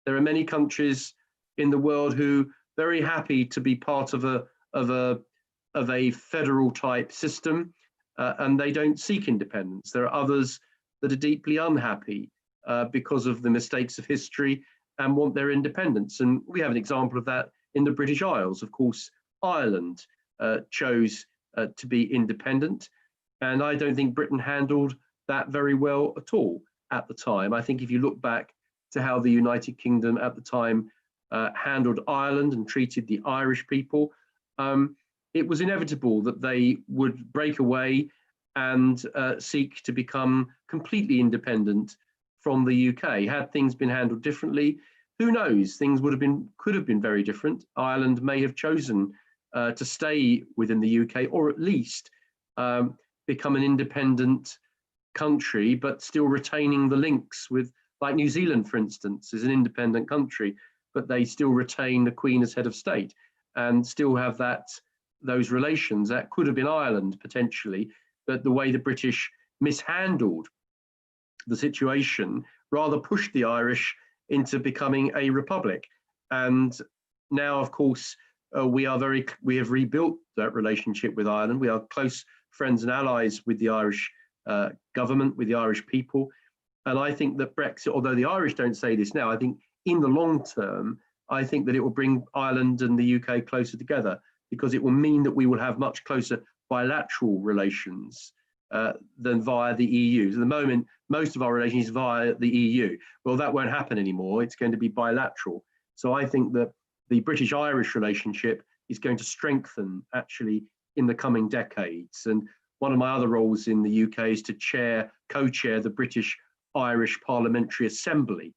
There are many countries in the world who are very happy to be part of a federal type system and they don't seek independence. There are others that are deeply unhappy because of the mistakes of history and want their independence. And we have an example of that in the British Isles. Of course, Ireland chose to be independent. And I don't think Britain handled that very well at all at the time. I think if you look back to how the United Kingdom at the time handled Ireland and treated the Irish people, it was inevitable that they would break away and seek to become completely independent from the UK. Had things been handled differently, who knows? Things could have been very different. Ireland may have chosen to stay within the UK, or at least become an independent country, but still retaining the links with, like New Zealand, for instance, is an independent country, but they still retain the Queen as head of state and still have those relations. That could have been Ireland potentially, but the way the British mishandled the situation rather pushed the Irish into becoming a republic. And now, of course, we have rebuilt that relationship with Ireland. We are close friends and allies with the Irish government, with the Irish people. And I think that Brexit, although the Irish don't say this now, I think in the long term, I think that it will bring Ireland and the UK closer together, because it will mean that we will have much closer bilateral relations than via the EU. So at the moment, most of our relations is via the EU. Well, that won't happen anymore. It's going to be bilateral. So I think that the British-Irish relationship is going to strengthen actually in the coming decades. And one of my other roles in the UK is to co-chair the British-Irish Parliamentary Assembly,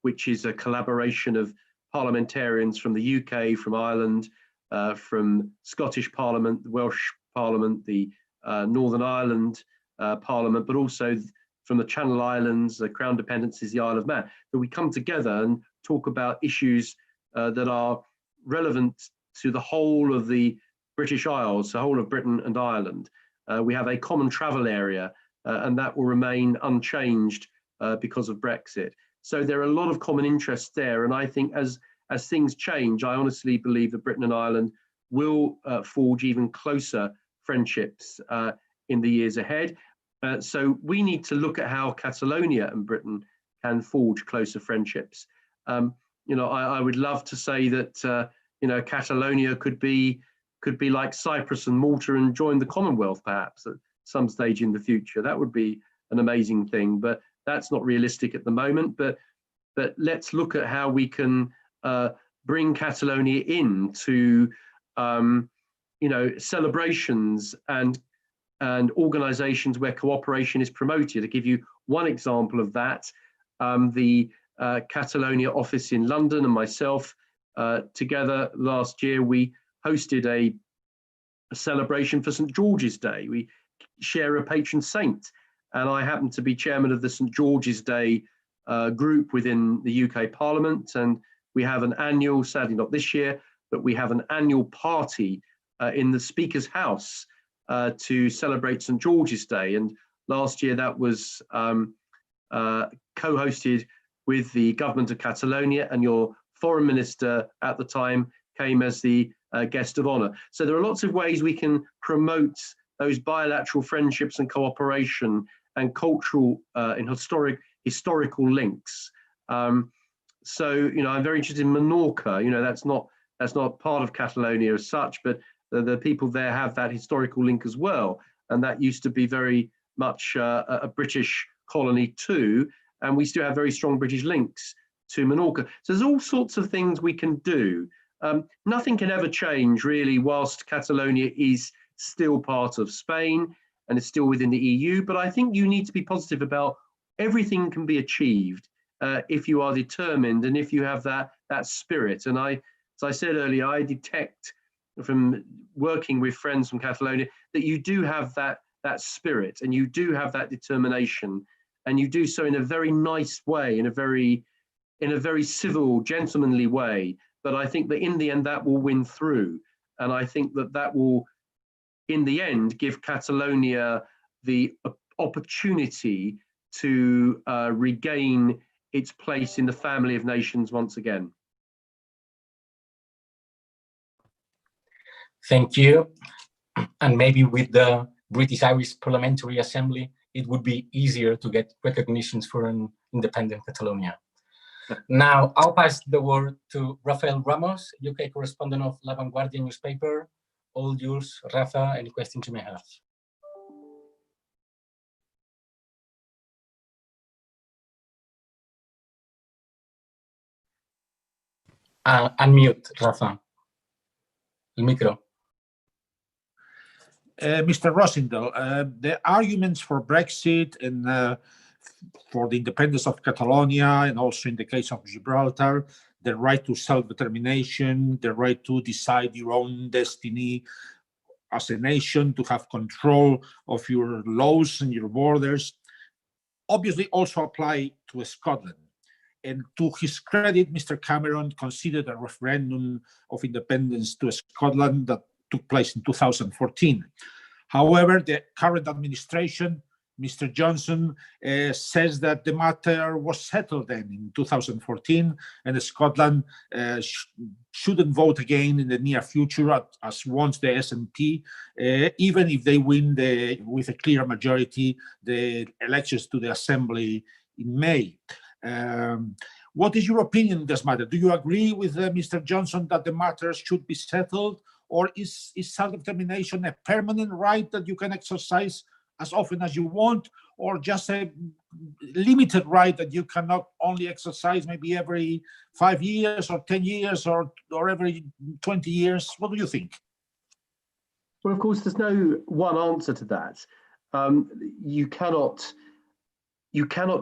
which is a collaboration of parliamentarians from the UK, from Ireland, from Scottish Parliament, the Welsh Parliament, the Northern Ireland Parliament, but also from the Channel Islands, the Crown Dependencies, the Isle of Man. So we come together and talk about issues that are relevant to the whole of the British Isles, the whole of Britain and Ireland. We have a common travel area, and that will remain unchanged because of Brexit. So there are a lot of common interests there, and I think as things change, I honestly believe that Britain and Ireland will forge even closer friendships in the years ahead. So we need to look at how Catalonia and Britain can forge closer friendships. I would love to say that Catalonia could be like Cyprus and Malta and join the Commonwealth perhaps at some stage in the future. That would be an amazing thing, but that's not realistic at the moment. But let's look at how we can bring Catalonia into celebrations and organizations where cooperation is promoted. To give you one example of that, the Catalonia office in London and myself together last year, we hosted a celebration for St. George's Day. We share a patron saint, and I happen to be chairman of the St. George's Day group within the UK Parliament, and we have an annual, sadly not this year, but we have an annual party in the Speaker's House to celebrate St. George's Day. And last year that was co-hosted with the government of Catalonia, and your foreign minister at the time came as the guest of honor. So there are lots of ways we can promote those bilateral friendships and cooperation and cultural and historical links. So, you know, I'm very interested in Menorca. You know, that's not part of Catalonia as such, but the people there have that historical link as well. And that used to be very much a British colony too. And we still have very strong British links to Menorca. So there's all sorts of things we can do. Nothing can ever change really whilst Catalonia is still part of Spain and is still within the EU. But I think you need to be positive about everything can be achieved if you are determined and if you have that spirit. And as I said earlier, I detect from working with friends from Catalonia that you do have that spirit and you do have that determination, and you do so in a very nice way, in a very civil, gentlemanly way. But I think that in the end that will win through, and I think that will in the end give Catalonia the opportunity to regain its place in the family of nations once again. Thank you. And maybe with the British Irish Parliamentary Assembly, it would be easier to get recognitions for an independent Catalonia. Now, I'll pass the word to Rafael Ramos, UK correspondent of La Vanguardia newspaper. All yours, Rafa, any questions you may have. Unmute, Rafa. El micro. Mr. Rosindell, the arguments for Brexit and for the independence of Catalonia, and also in the case of Gibraltar, the right to self-determination, the right to decide your own destiny as a nation, to have control of your laws and your borders, obviously also apply to Scotland. And to his credit, Mr. Cameron considered a referendum of independence to Scotland that took place in 2014. However, the current administration, Mr. Johnson, says that the matter was settled then in 2014, and Scotland shouldn't vote again in the near future, as wants the SNP, even if they win with a clear majority the elections to the Assembly in May. What is your opinion on this matter? Do you agree with Mr. Johnson that the matter should be settled, or is self-determination a permanent right that you can exercise as often as you want, or just a limited right that you cannot only exercise maybe every 5 years or 10 years or every 20 years? What do you think? Well, of course, there's no one answer to that. You cannot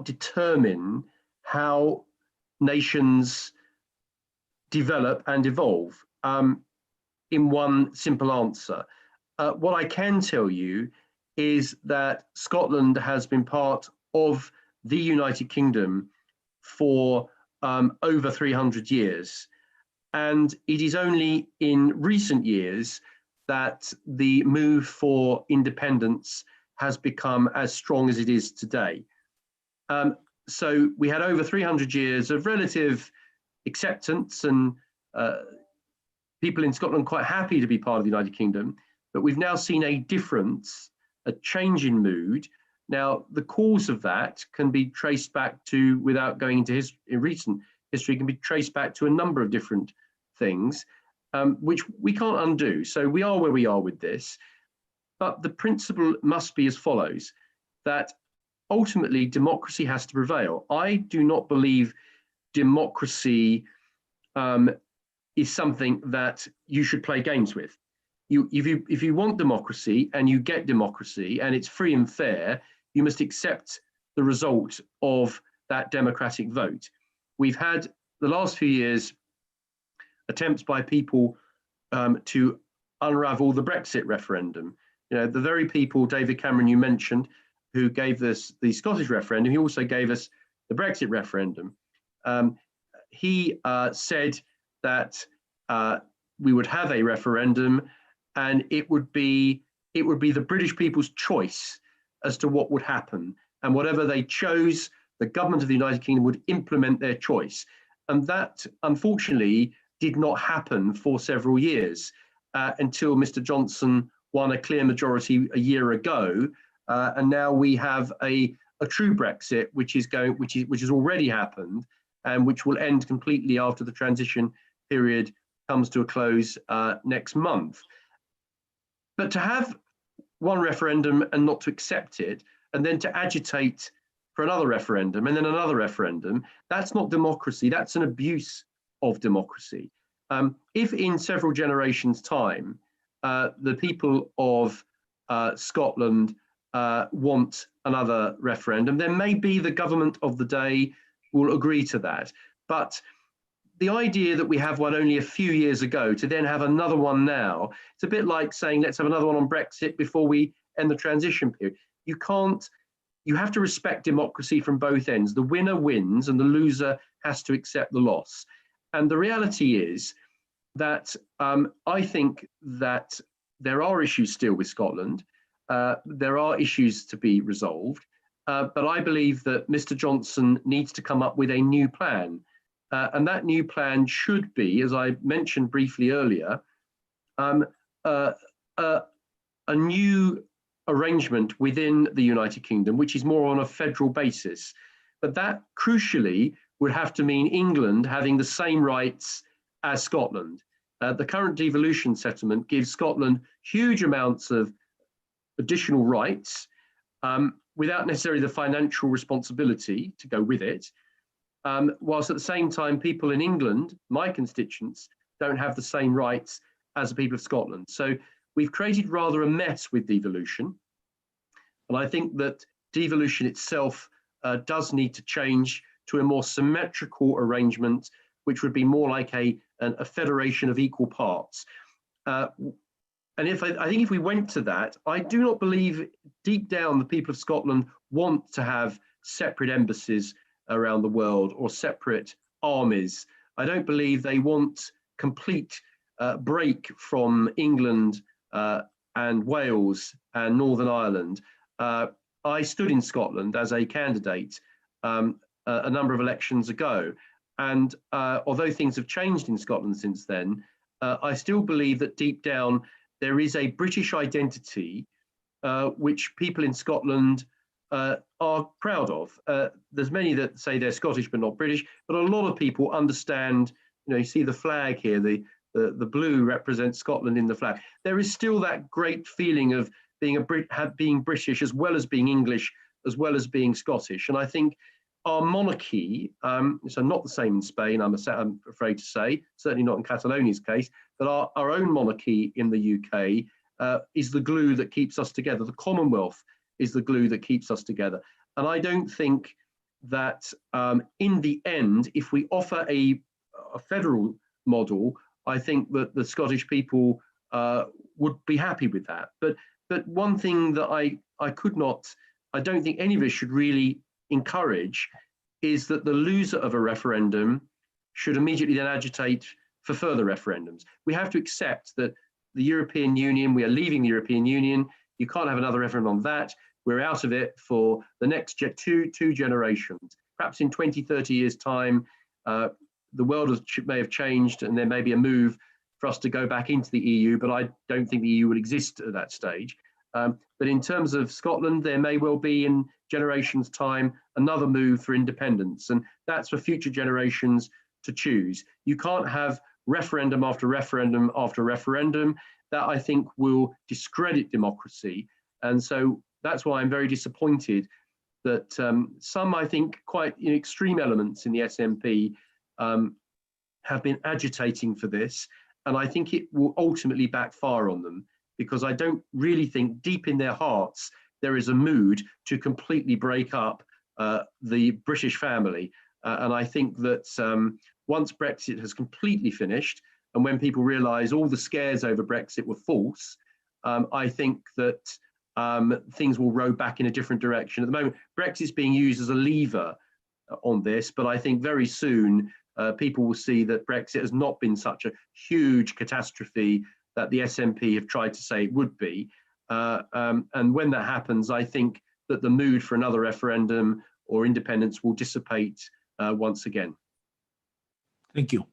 determine how nations develop and evolve in one simple answer. What I can tell you is that Scotland has been part of the United Kingdom for over 300 years. And it is only in recent years that the move for independence has become as strong as it is today. So we had over 300 years of relative acceptance and people in Scotland quite happy to be part of the United Kingdom, but we've now seen a difference, a change in mood. Now, the cause of that can be traced back to, without going into recent history, can be traced back to a number of different things, which we can't undo. So we are where we are with this, but the principle must be as follows, that ultimately democracy has to prevail. I do not believe democracy is something that you should play games with. If you want democracy and you get democracy and it's free and fair, you must accept the result of that democratic vote. We've had the last few years attempts by people to unravel the Brexit referendum. You know, the very people, David Cameron, you mentioned, who gave us the Scottish referendum, he also gave us the Brexit referendum. He said that we would have a referendum and it would be the British people's choice as to what would happen, and whatever they chose, the government of the United Kingdom would implement their choice. And that, unfortunately, did not happen for several years until Mr. Johnson won a clear majority a year ago, and now we have a true Brexit, which has already happened, and which will end completely after the transition period comes to a close next month. But to have one referendum and not to accept it, and then to agitate for another referendum and then another referendum, that's not democracy, that's an abuse of democracy. If in several generations' time, the people of Scotland want another referendum, then maybe the government of the day will agree to that. But the idea that we have one only a few years ago to then have another one now, it's a bit like saying, let's have another one on Brexit before we end the transition period. You have to respect democracy from both ends. The winner wins and the loser has to accept the loss. And the reality is that I think that there are issues still with Scotland. There are issues to be resolved, but I believe that Mr. Johnson needs to come up with a new plan. And that new plan should be, as I mentioned briefly earlier, a new arrangement within the United Kingdom, which is more on a federal basis. But that crucially would have to mean England having the same rights as Scotland. The current devolution settlement gives Scotland huge amounts of additional rights without necessarily the financial responsibility to go with it, whilst at the same time people in England, my constituents, don't have the same rights as the people of Scotland. So we've created rather a mess with devolution, and I think that devolution itself does need to change to a more symmetrical arrangement, which would be more like a federation of equal parts. And I think if we went to that, I do not believe deep down the people of Scotland want to have separate embassies around the world or separate armies. I don't believe they want complete break from England and Wales and Northern Ireland. I stood in Scotland as a candidate a number of elections ago, and although things have changed in Scotland since then, I still believe that deep down there is a British identity which people in Scotland are proud of. There's many that say they're Scottish but not British, but a lot of people understand, you see the flag here, the blue represents Scotland in the flag. There is still that great feeling of being British as well as being English, as well as being Scottish. And I think our monarchy, so not the same in Spain, I'm afraid to say, certainly not in Catalonia's case, but our own monarchy in the UK is the glue that keeps us together. The Commonwealth is the glue that keeps us together. And I don't think that in the end, if we offer a federal model, I think that the Scottish people would be happy with that. But one thing that I don't think any of us should really encourage is that the loser of a referendum should immediately then agitate for further referendums. We have to accept that the European Union, we are leaving the European Union. You can't have another referendum on that. We're out of it for the next two generations. Perhaps in 20, 30 years' time, the world may have changed and there may be a move for us to go back into the EU, but I don't think the EU will exist at that stage. But in terms of Scotland, there may well be in generations' time another move for independence, and that's for future generations to choose. You can't have referendum after referendum after referendum. That, I think, will discredit democracy. And so that's why I'm very disappointed that some, I think, quite extreme elements in the SNP have been agitating for this. And I think it will ultimately backfire on them, because I don't really think deep in their hearts there is a mood to completely break up the British family. And I think that once Brexit has completely finished, and when people realise all the scares over Brexit were false, I think that things will row back in a different direction. At the moment, Brexit's being used as a lever on this, but I think very soon people will see that Brexit has not been such a huge catastrophe that the SNP have tried to say it would be. And when that happens, I think that the mood for another referendum or independence will dissipate once again. Thank you.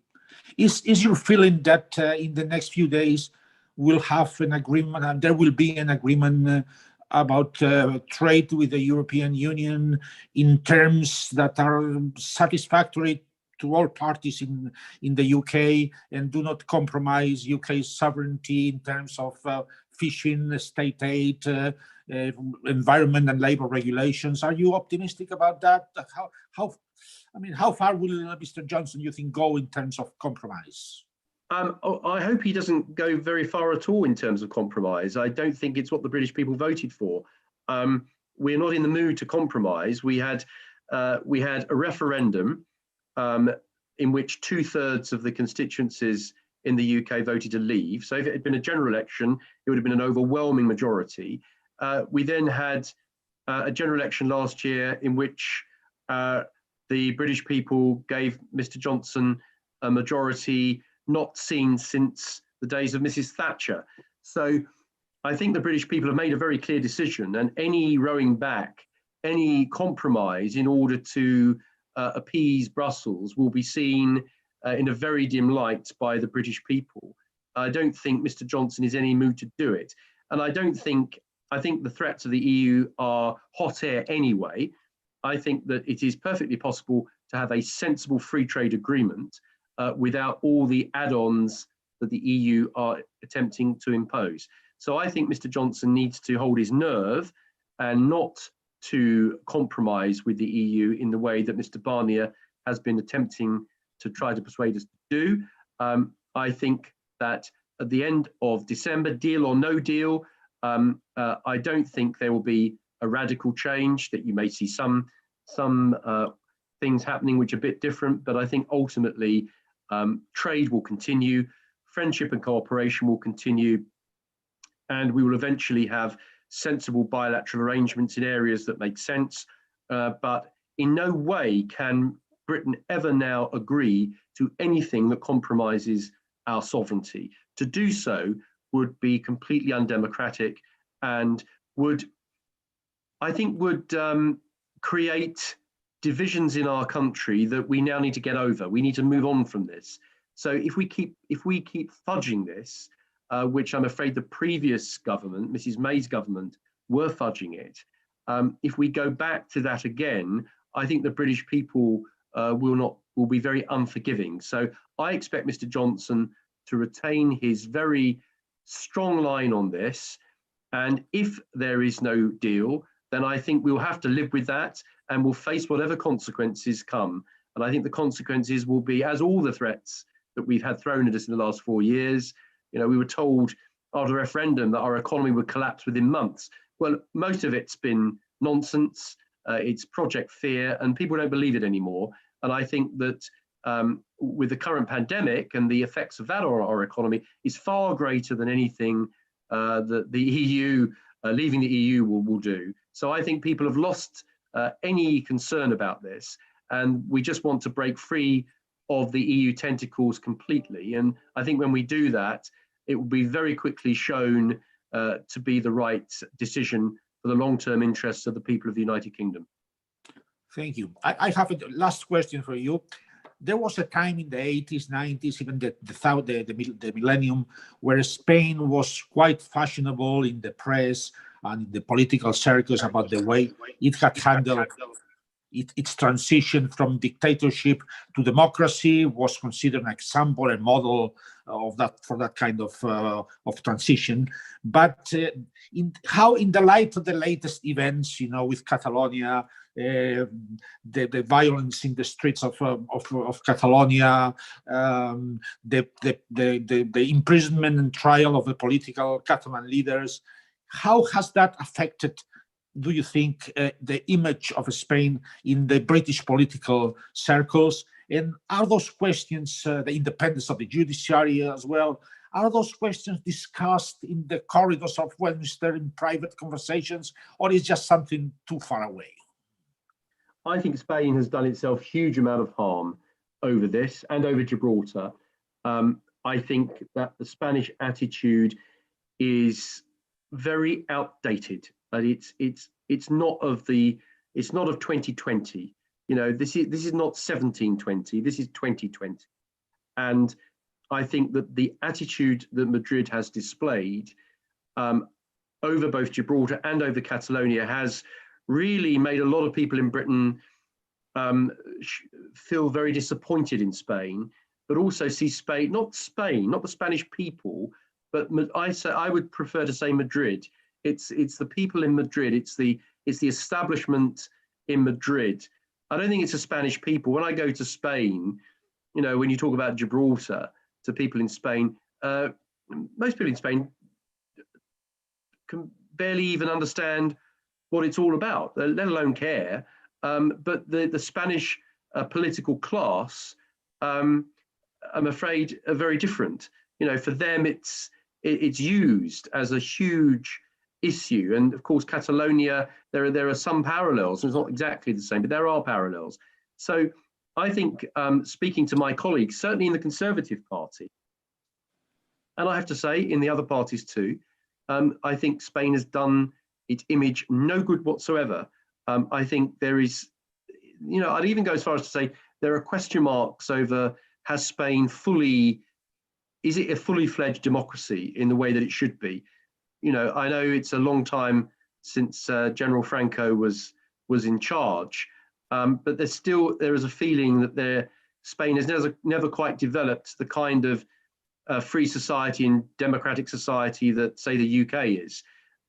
Is your feeling that in the next few days we'll have an agreement, and there will be an agreement about trade with the European Union in terms that are satisfactory to all parties in the UK and do not compromise UK's sovereignty in terms of fishing, state aid, environment and labour regulations? Are you optimistic about that? How far will Mr. Johnson, you think, go in terms of compromise? I hope he doesn't go very far at all in terms of compromise. I don't think it's what the British people voted for. We're not in the mood to compromise. We had a referendum in which 2/3 of the constituencies in the UK voted to leave. So if it had been a general election, it would have been an overwhelming majority. We then had a general election last year in which the British people gave Mr. Johnson a majority not seen since the days of Mrs. Thatcher. So I think the British people have made a very clear decision, and any rowing back, any compromise in order to appease Brussels will be seen in a very dim light by the British people. I don't think Mr. Johnson is in any mood to do it. And I think the threats of the EU are hot air anyway. I think that it is perfectly possible to have a sensible free trade agreement without all the add-ons that the EU are attempting to impose. So I think Mr. Johnson needs to hold his nerve and not to compromise with the EU in the way that Mr. Barnier has been attempting to try to persuade us to do. I think that at the end of December, deal or no deal, I don't think there will be a radical change, that you may see some things happening which are a bit different, but I think ultimately trade will continue, friendship and cooperation will continue, and we will eventually have sensible bilateral arrangements in areas that make sense. But in no way can Britain ever now agree to anything that compromises our sovereignty. To do so would be completely undemocratic and would create divisions in our country that we now need to get over. We need to move on from this. So if we keep fudging this, which I'm afraid the previous government, Mrs. May's government, were fudging it, if we go back to that again, I think the British people will be very unforgiving. So I expect Mr. Johnson to retain his very strong line on this. And if there is no deal, then I think we'll have to live with that and we'll face whatever consequences come. And I think the consequences will be, as all the threats that we've had thrown at us in the last 4 years, we were told after the referendum that our economy would collapse within months. Well, most of it's been nonsense. It's project fear, and people don't believe it anymore. And I think that with the current pandemic and the effects of that on our economy is far greater than anything that the EU, leaving the EU will do. So I think people have lost any concern about this, and we just want to break free of the EU tentacles completely. And I think when we do that, it will be very quickly shown to be the right decision for the long-term interests of the people of the United Kingdom. Thank you. I have a last question for you. There was a time in the 80s, 90s, even the millennium, where Spain was quite fashionable in the press and in the political circles about the way it had handled its transition from dictatorship to democracy, was considered an example and model of that, for that kind of transition. But in the light of the latest events, with Catalonia, the violence in the streets of Catalonia, the imprisonment and trial of the political Catalan leaders, how has that affected, do you think, the image of Spain in the British political circles? And are those questions, the independence of the judiciary as well, are those questions discussed in the corridors of Westminster in private conversations, or is just something too far away? I think Spain has done itself a huge amount of harm over this and over Gibraltar. I think that the Spanish attitude is very outdated. But it's not of 2020. You know, this is not 1720. This is 2020, and I think that the attitude that Madrid has displayed over both Gibraltar and over Catalonia has really made a lot of people in Britain feel very disappointed in Spain, but also see Spain, not the Spanish people, but I would prefer to say Madrid. It's the people in Madrid. It's the establishment in Madrid. I don't think it's the Spanish people. When I go to Spain, you know, when you talk about Gibraltar to people in Spain, most people in Spain can barely even understand what it's all about, let alone care. But the Spanish political class, I'm afraid, are very different. You know, for them, it's used as a huge issue, and of course, Catalonia, there are some parallels. It's not exactly the same, but there are parallels. So I think, speaking to my colleagues, certainly in the Conservative Party, and I have to say in the other parties too, I think Spain has done its image no good whatsoever. I think there is, you know, I'd even go as far as to say there are question marks over, has Spain is it a fully fledged democracy in the way that it should be? You know, I know it's a long time since General Franco was in charge, but there is a feeling that Spain has never quite developed the kind of free society and democratic society that, say, the UK is.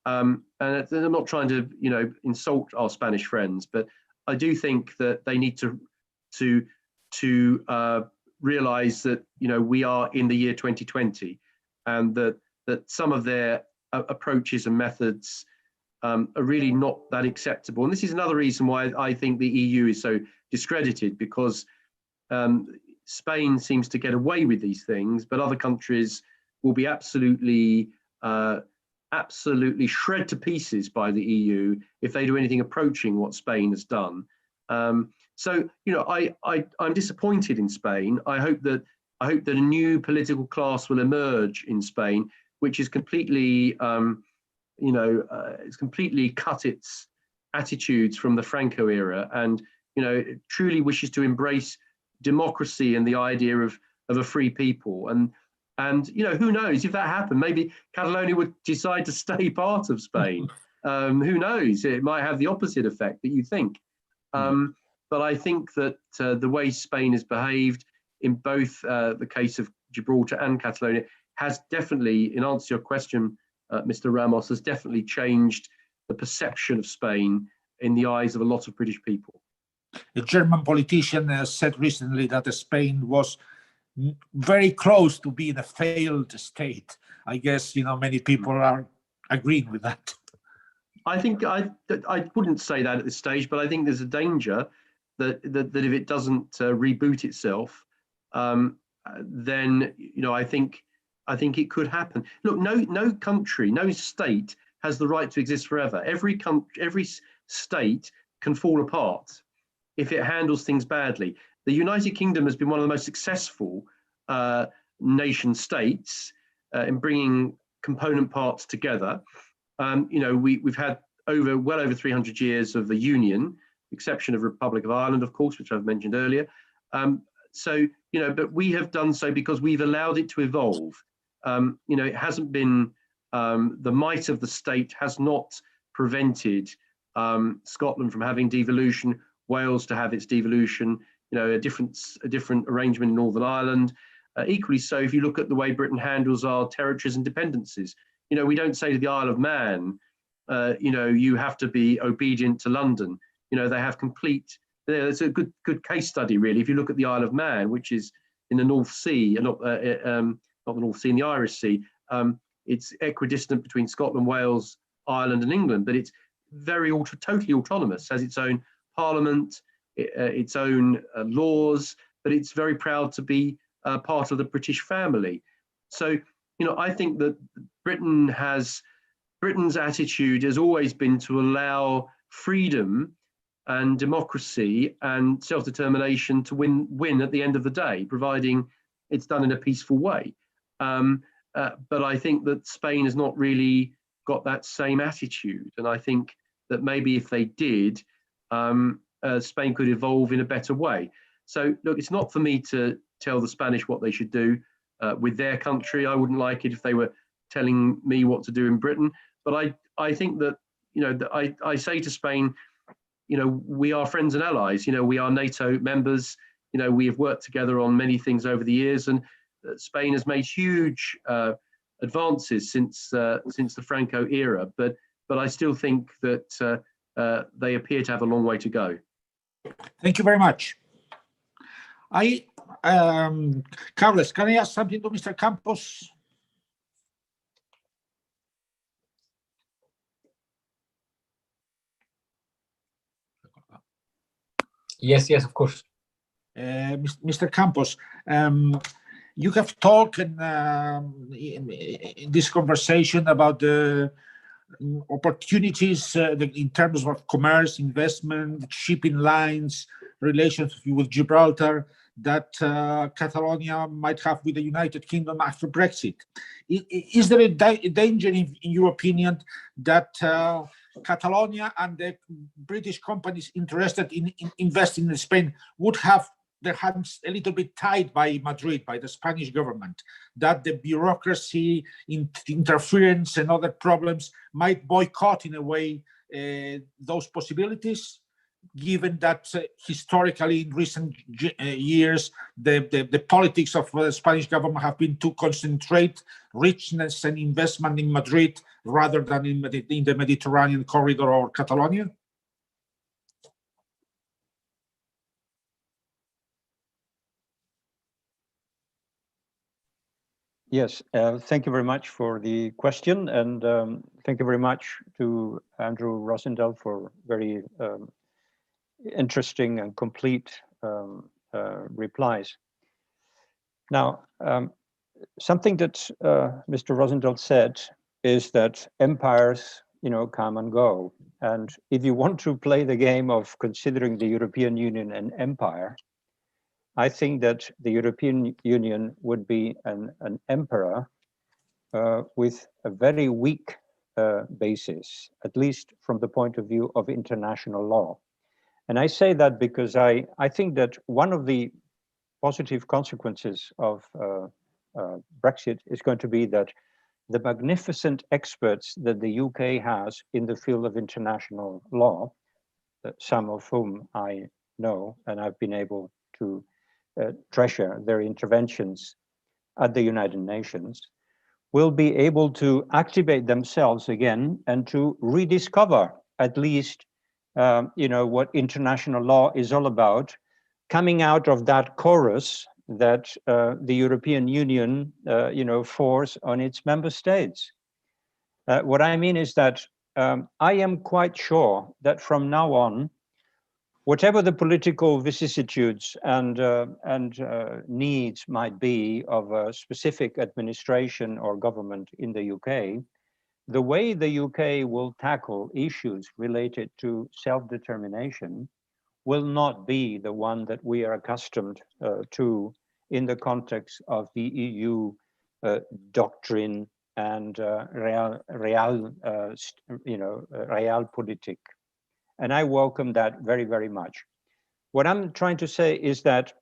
And I'm not trying to, you know, insult our Spanish friends, but I do think that they need to realise that, you know, we are in the year 2020, and that some of their approaches and methods are really not that acceptable. And this is another reason why I think the EU is so discredited, because Spain seems to get away with these things, but other countries will be absolutely shred to pieces by the EU if they do anything approaching what Spain has done. So, you know, I'm disappointed in Spain. I hope that a new political class will emerge in Spain, which is completely, it's completely cut its attitudes from the Franco era, and, you know, it truly wishes to embrace democracy and the idea of a free people. And you know, who knows, if that happened, maybe Catalonia would decide to stay part of Spain. Who knows? It might have the opposite effect that you think. But I think that the way Spain has behaved in both the case of Gibraltar and Catalonia has definitely, in answer to your question, Mr. Ramos, has definitely changed the perception of Spain in the eyes of a lot of British people. A German politician said recently that Spain was very close to being a failed state. I guess, you know, many people are agreeing with that. I think I wouldn't say that at this stage, but I think there's a danger that if it doesn't reboot itself, then, you know, I think it could happen. Look, no country, no state has the right to exist forever. Every state can fall apart if it handles things badly. The United Kingdom has been one of the most successful nation states in bringing component parts together. You know, we've had well over 300 years of the Union, exception of Republic of Ireland, of course, which I've mentioned earlier. So, you know, but we have done so because we've allowed it to evolve. You know, it hasn't been, the might of the state has not prevented Scotland from having devolution, Wales to have its devolution, you know, a different arrangement in Northern Ireland. Equally so, if you look at the way Britain handles our territories and dependencies, you know, we don't say to the Isle of Man, you know, you have to be obedient to London. You know, they have complete, it's a good case study, really. If you look at the Isle of Man, which is in the North Sea, not the North Sea, in the Irish Sea, it's equidistant between Scotland, Wales, Ireland and England, but it's totally autonomous, has its own parliament, its own laws, but it's very proud to be part of the British family. So, you know, I think that Britain's attitude has always been to allow freedom and democracy and self-determination to win at the end of the day, providing it's done in a peaceful way. But I think that Spain has not really got that same attitude. And I think that maybe if they did, Spain could evolve in a better way. So look, it's not for me to tell the Spanish what they should do with their country. I wouldn't like it if they were telling me what to do in Britain. But I think that, you know, that I say to Spain, you know, we are friends and allies. You know, we are NATO members. You know, we have worked together on many things over the years, and Spain has made huge advances since the Franco era. But I still think that they appear to have a long way to go. Thank you very much. Carles, can I ask something to Mr. Campos? Yes, of course. Mr. Campos, you have talked in this conversation about the opportunities in terms of commerce, investment, shipping lines, relations with Gibraltar that Catalonia might have with the United Kingdom after Brexit. Is there a danger, in your opinion, that Catalonia and the British companies interested in investing in Spain would have their hands a little bit tied by Madrid, by the Spanish government, that the bureaucracy, interference and other problems might boycott in a way those possibilities, given that historically in recent years, the politics of the Spanish government have been to concentrate richness and investment in Madrid rather than in the Mediterranean corridor or Catalonia? Yes, thank you very much for the question, and thank you very much to Andrew Rosindell for very interesting and complete replies. Now, something that Mr. Rosindell said is that empires, you know, come and go. And if you want to play the game of considering the European Union an empire, I think that the European Union would be an emperor with a very weak basis, at least from the point of view of international law. And I say that because I think that one of the positive consequences of Brexit is going to be that the magnificent experts that the UK has in the field of international law, some of whom I know and I've been able to treasure their interventions at the United Nations, will be able to activate themselves again and to rediscover at least you know, what international law is all about, coming out of that chorus that the European Union you know, force on its member states. What I mean is that I am quite sure that from now on, whatever the political vicissitudes and needs might be of a specific administration or government in the UK, the way the UK will tackle issues related to self-determination will not be the one that we are accustomed to in the context of the EU doctrine and realpolitik. And I welcome that very, very much. What I'm trying to say is that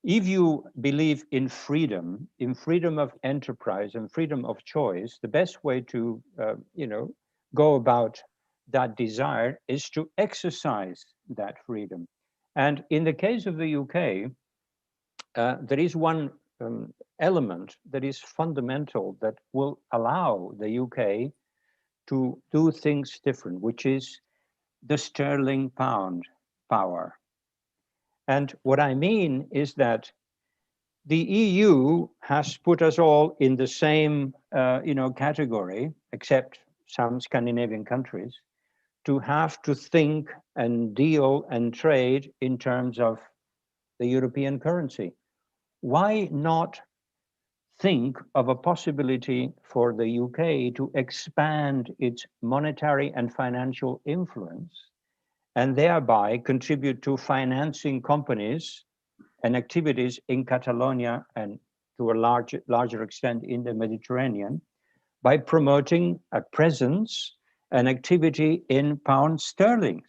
if you believe in freedom of enterprise and freedom of choice, the best way to you know, go about that desire is to exercise that freedom. And in the case of the UK, there is one element that is fundamental that will allow the UK to do things different, which is the sterling pound power. And what I mean is that the EU has put us all in the same you know, category, except some Scandinavian countries, to have to think and deal and trade in terms of the European currency. Why not think of a possibility for the UK to expand its monetary and financial influence and thereby contribute to financing companies and activities in Catalonia and to a larger extent in the Mediterranean by promoting a presence and activity in pound sterling.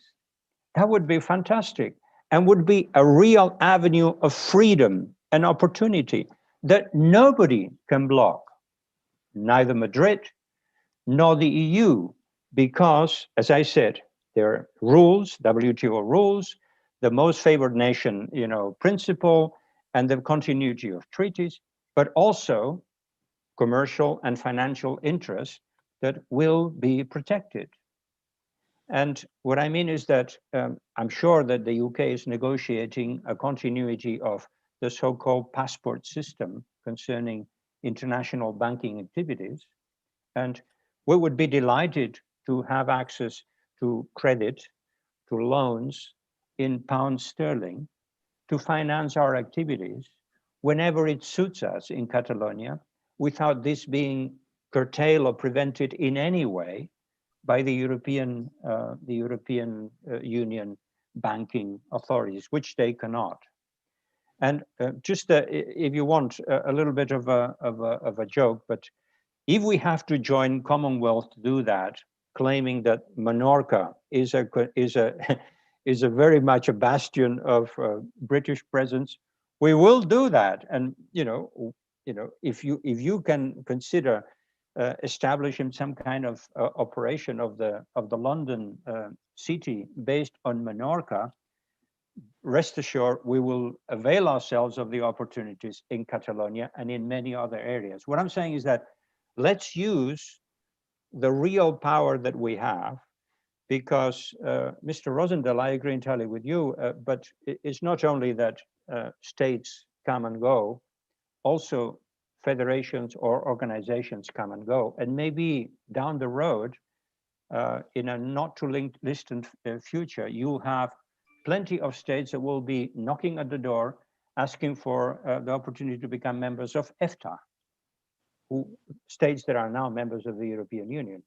That would be fantastic and would be a real avenue of freedom and opportunity that nobody can block, neither Madrid nor the EU, because, as I said, there are rules, WTO rules, the most favored nation, principle, and the continuity of treaties, but also commercial and financial interests that will be protected. And what I mean is that I'm sure that the UK is negotiating a continuity of the so-called passport system concerning international banking activities. And we would be delighted to have access to credit, to loans in pound sterling to finance our activities whenever it suits us in Catalonia, without this being curtailed or prevented in any way by the European Union banking authorities, which they cannot. And just if you want a little bit of a joke, but if we have to join Commonwealth to do that, claiming that Menorca is a very much a bastion of British presence, we will do that. And if you can consider establishing some kind of operation of the London city based on Menorca, rest assured we will avail ourselves of the opportunities in Catalonia and in many other areas. What I'm saying is that let's use the real power that we have, because Mr. Rosindell, I agree entirely with you, but it's not only that states come and go, also federations or organizations come and go, and maybe down the road, in a not too distant future, you'll have plenty of states that will be knocking at the door, asking for the opportunity to become members of EFTA, states that are now members of the European Union,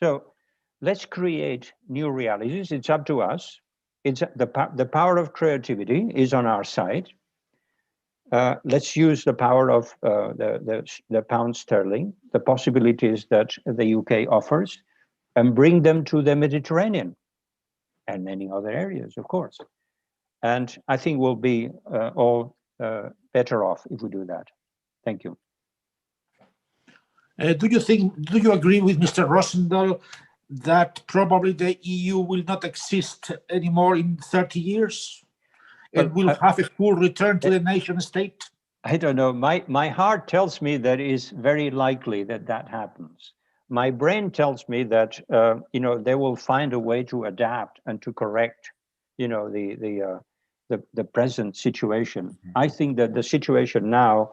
So let's create new realities. It's up to us. It's the power of creativity is on our side. Let's use the power of the pound sterling, the possibilities that the UK offers, and bring them to the Mediterranean and many other areas, of course. And I think we'll be all better off if we do that. Thank you. Do you agree with Mr. Rosindell that probably the EU will not exist anymore in 30 years? It will have a full return to the nation state? I don't know. My heart tells me that it's very likely that happens. My brain tells me that they will find a way to adapt and to correct, the present situation. Mm-hmm. I think that the situation now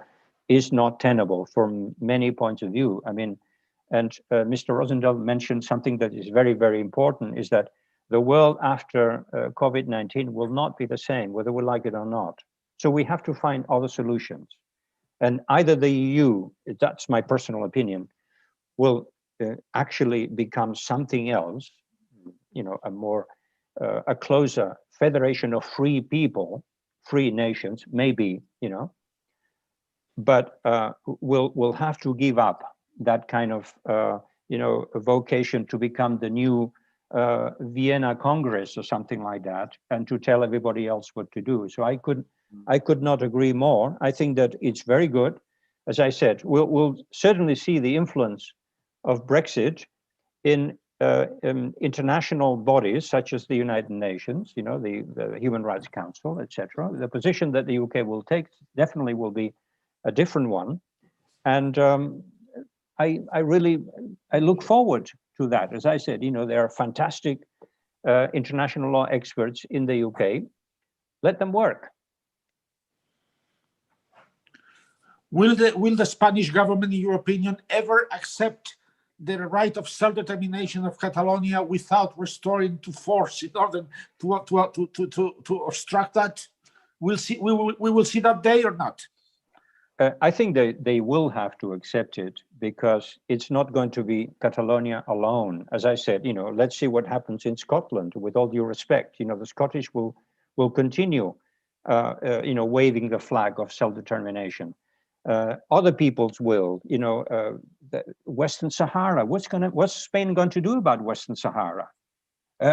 is not tenable from many points of view. And Mr. Rosindell mentioned something that is very, very important, is that the world after COVID-19 will not be the same, whether we like it or not. So we have to find other solutions. And either the EU, that's my personal opinion, will actually become something else, a closer federation of free people, free nations, maybe, but we'll have to give up that kind of, vocation to become the new Vienna Congress or something like that, and to tell everybody else what to do. So I could not agree more. I think that it's very good. As I said, we'll certainly see the influence of Brexit in international bodies such as the United Nations, the Human Rights Council, etc. The position that the UK will take definitely will be a different one, and I look forward to that. As I said, there are fantastic international law experts in the UK. Let them work. Will the Spanish government, in your opinion, ever accept the right of self-determination of Catalonia without restoring to force in order to obstruct that? We will see that day or not? I think they will have to accept it, because it's not going to be Catalonia alone. As I said, let's see what happens in Scotland. With all due respect, the Scottish will continue waving the flag of self-determination. Other peoples will, the Western Sahara. What's Spain going to do about Western Sahara?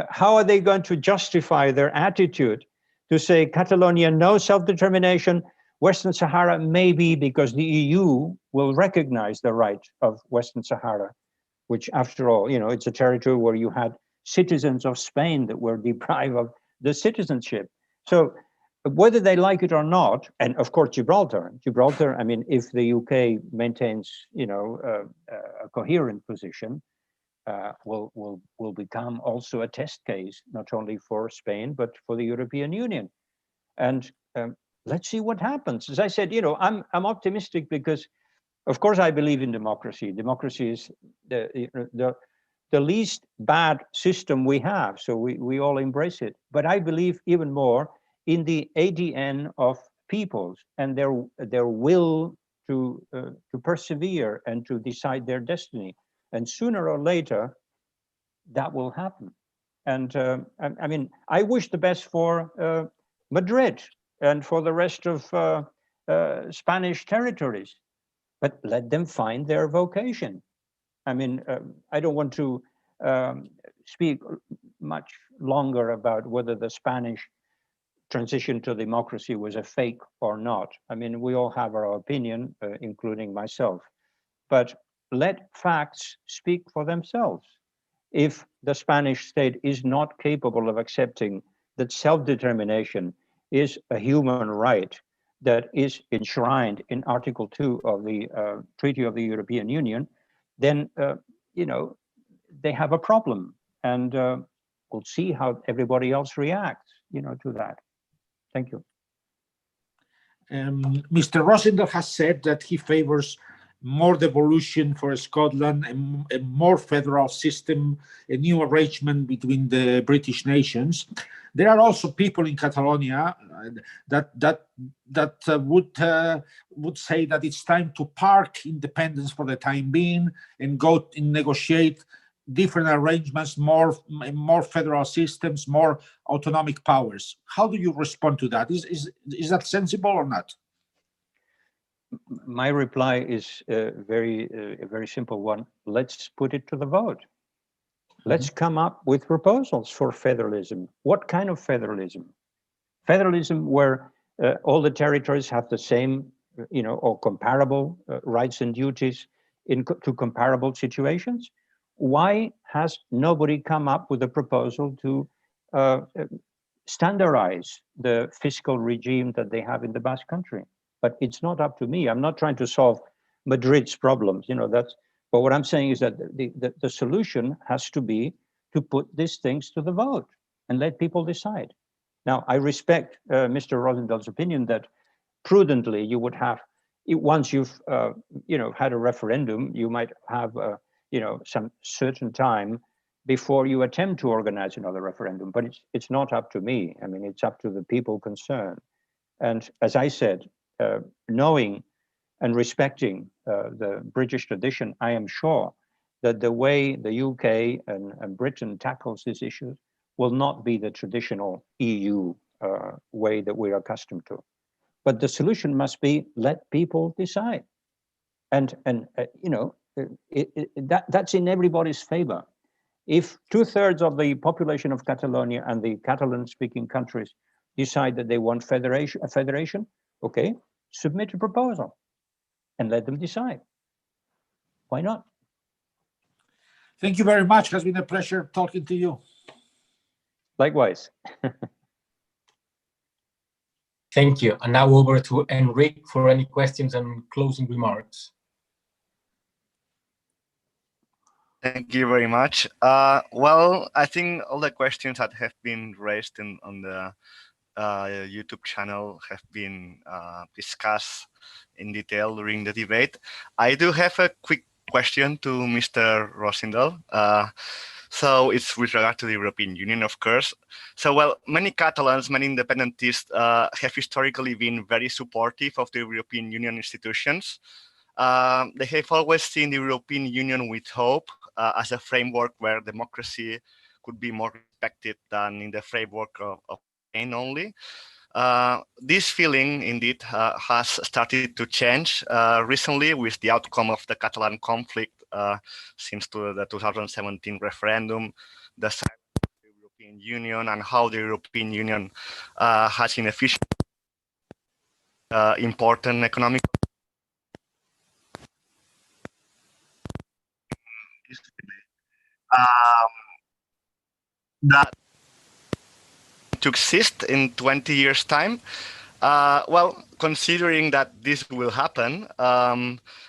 How are they going to justify their attitude to say Catalonia, no self-determination, Western Sahara maybe, because the EU will recognize the right of Western Sahara, which after all, it's a territory where you had citizens of Spain that were deprived of the citizenship. So whether they like it or not, and of course Gibraltar, I mean, if the UK maintains, a coherent position, will become also a test case, not only for Spain, but for the European Union. And let's see what happens. As I said, I'm optimistic because, of course, I believe in democracy. Democracy is the least bad system we have, so we all embrace it. But I believe even more in the ADN of peoples and their will to persevere and to decide their destiny. And sooner or later, that will happen. And I mean, I wish the best for Madrid and for the rest of Spanish territories, but let them find their vocation. I mean, I don't want to speak much longer about whether the Spanish transition to democracy was a fake or not. I mean, we all have our opinion, including myself, but let facts speak for themselves. If the Spanish state is not capable of accepting that self-determination is a human right that is enshrined in Article 2 of the Treaty of the European Union, then, they have a problem. And we'll see how everybody else reacts, to that. Thank you. Mr. Rosindell has said that he favors more devolution for Scotland, a more federal system, a new arrangement between the British nations. There are also people in Catalonia that would say that it's time to park independence for the time being and go and negotiate different arrangements, more federal systems, more autonomic powers. How do you respond to that? Is that sensible or not? My reply is a very simple one. Let's put it to the vote. Let's come up with proposals for federalism. What kind of federalism? Federalism where all the territories have the same, or comparable rights and duties to comparable situations. Why has nobody come up with a proposal to standardize the fiscal regime that they have in the Basque Country? But it's not up to me. I'm not trying to solve Madrid's problems. But what I'm saying is that the solution has to be to put these things to the vote and let people decide. Now, I respect Mr. Rosindell's opinion that prudently you would have, once you've had a referendum, you might have some certain time before you attempt to organize another referendum. But it's not up to me. I mean, it's up to the people concerned. And as I said, knowing and respecting the British tradition, I am sure that the way the UK and Britain tackles these issues will not be the traditional EU way that we're accustomed to. But the solution must be let people decide. And that's in everybody's favor. If 2/3 of the population of Catalonia and the Catalan-speaking countries decide that they want a federation, okay, submit a proposal and let them decide. Why not? Thank you very much. It has been a pleasure talking to you. Likewise. Thank you. And now over to Enric for any questions and closing remarks. Thank you very much. Well, I think all the questions that have been raised on the YouTube channel have been discussed in detail during the debate. I do have a quick question to Mr. Rosindell. So it's with regard to the European Union, of course. So, well, many Catalans, many independentists have historically been very supportive of the European Union institutions. They have always seen the European Union with hope as a framework where democracy could be more respected than in the framework of Spain only. This feeling indeed has started to change recently with the outcome of the Catalan conflict since the 2017 referendum, the silence of the European Union, and how the European Union has inefficient important economic that to exist in 20 years' time. Well, considering that this will happen,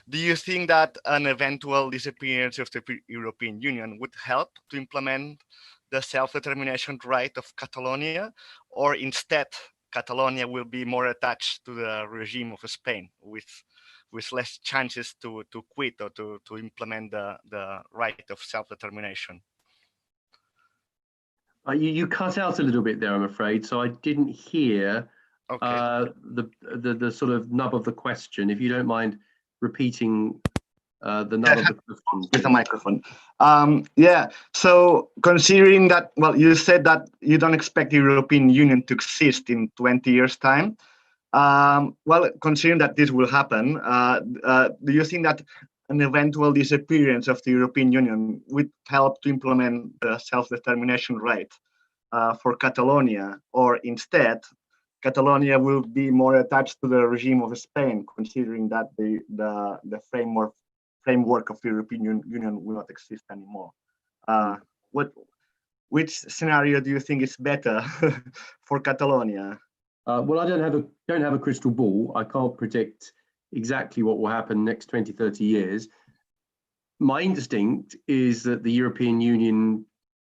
do you think that an eventual disappearance of the European Union would help to implement the self-determination right of Catalonia, or instead Catalonia will be more attached to the regime of Spain with less chances to quit or to implement the right of self-determination? You cut out a little bit there, I'm afraid, so I didn't hear the sort of nub of the question. If you don't mind repeating the nub of the question. With the microphone. Yeah, so considering that, well, you said that you don't expect the European Union to exist in 20 years' time. Well, considering that this will happen, do you think that an eventual disappearance of the European Union would help to implement the self-determination right for Catalonia, or instead, Catalonia will be more attached to the regime of Spain, considering that the framework of the European Union will not exist anymore? Which scenario do you think is better for Catalonia? Well, I don't have a crystal ball. I can't predict exactly what will happen next 20, 30 years. My instinct is that the European Union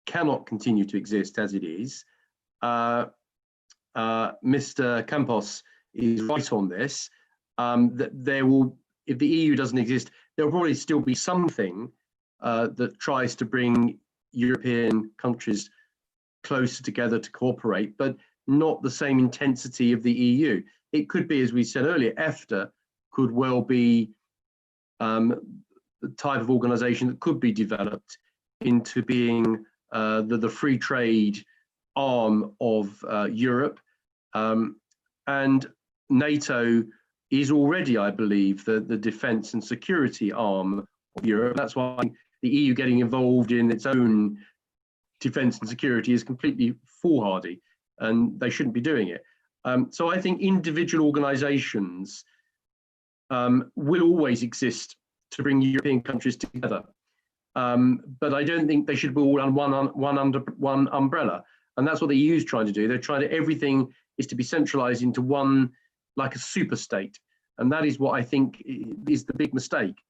cannot continue to exist as it is. Mr. Campos is right on this. That there will, if the EU doesn't exist, there will probably still be something that tries to bring European countries closer together to cooperate, but not the same intensity of the EU. It could be, as we said earlier, EFTA could well be the type of organization that could be developed into being the free trade arm of Europe. And NATO is already, I believe, the defense and security arm of Europe. That's why the EU getting involved in its own defense and security is completely foolhardy, and they shouldn't be doing it. So I think individual organizations will always exist to bring European countries together. But I don't think they should be all under one umbrella. And that's what the EU is trying to do. They're trying to, everything is to be centralized into one, like a super state. And that is what I think is the big mistake.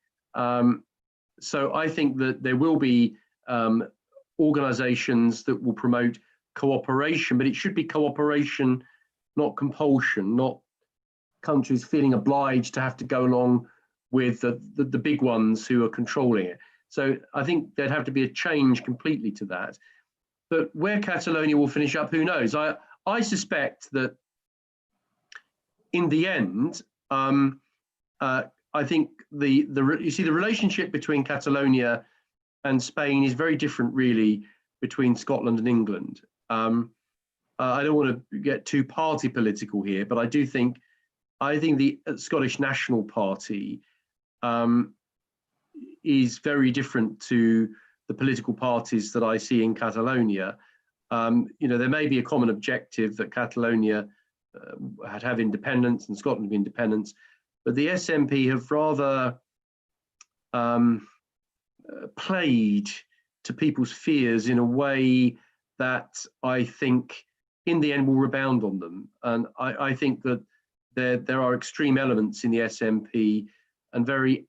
So I think that there will be organizations that will promote cooperation, but it should be cooperation, not compulsion, not countries feeling obliged to have to go along with the big ones who are controlling it. So I think there'd have to be a change completely to that. But where Catalonia will finish up, who knows? I suspect that in the end, I think you see the relationship between Catalonia and Spain is very different, really, between Scotland and England. I don't want to get too party political here, but I think the Scottish National Party is very different to the political parties that I see in Catalonia. There may be a common objective that Catalonia have independence and Scotland have independence, but the SNP have rather played to people's fears in a way that I think in the end will rebound on them. And I think that there are extreme elements in the SNP and very,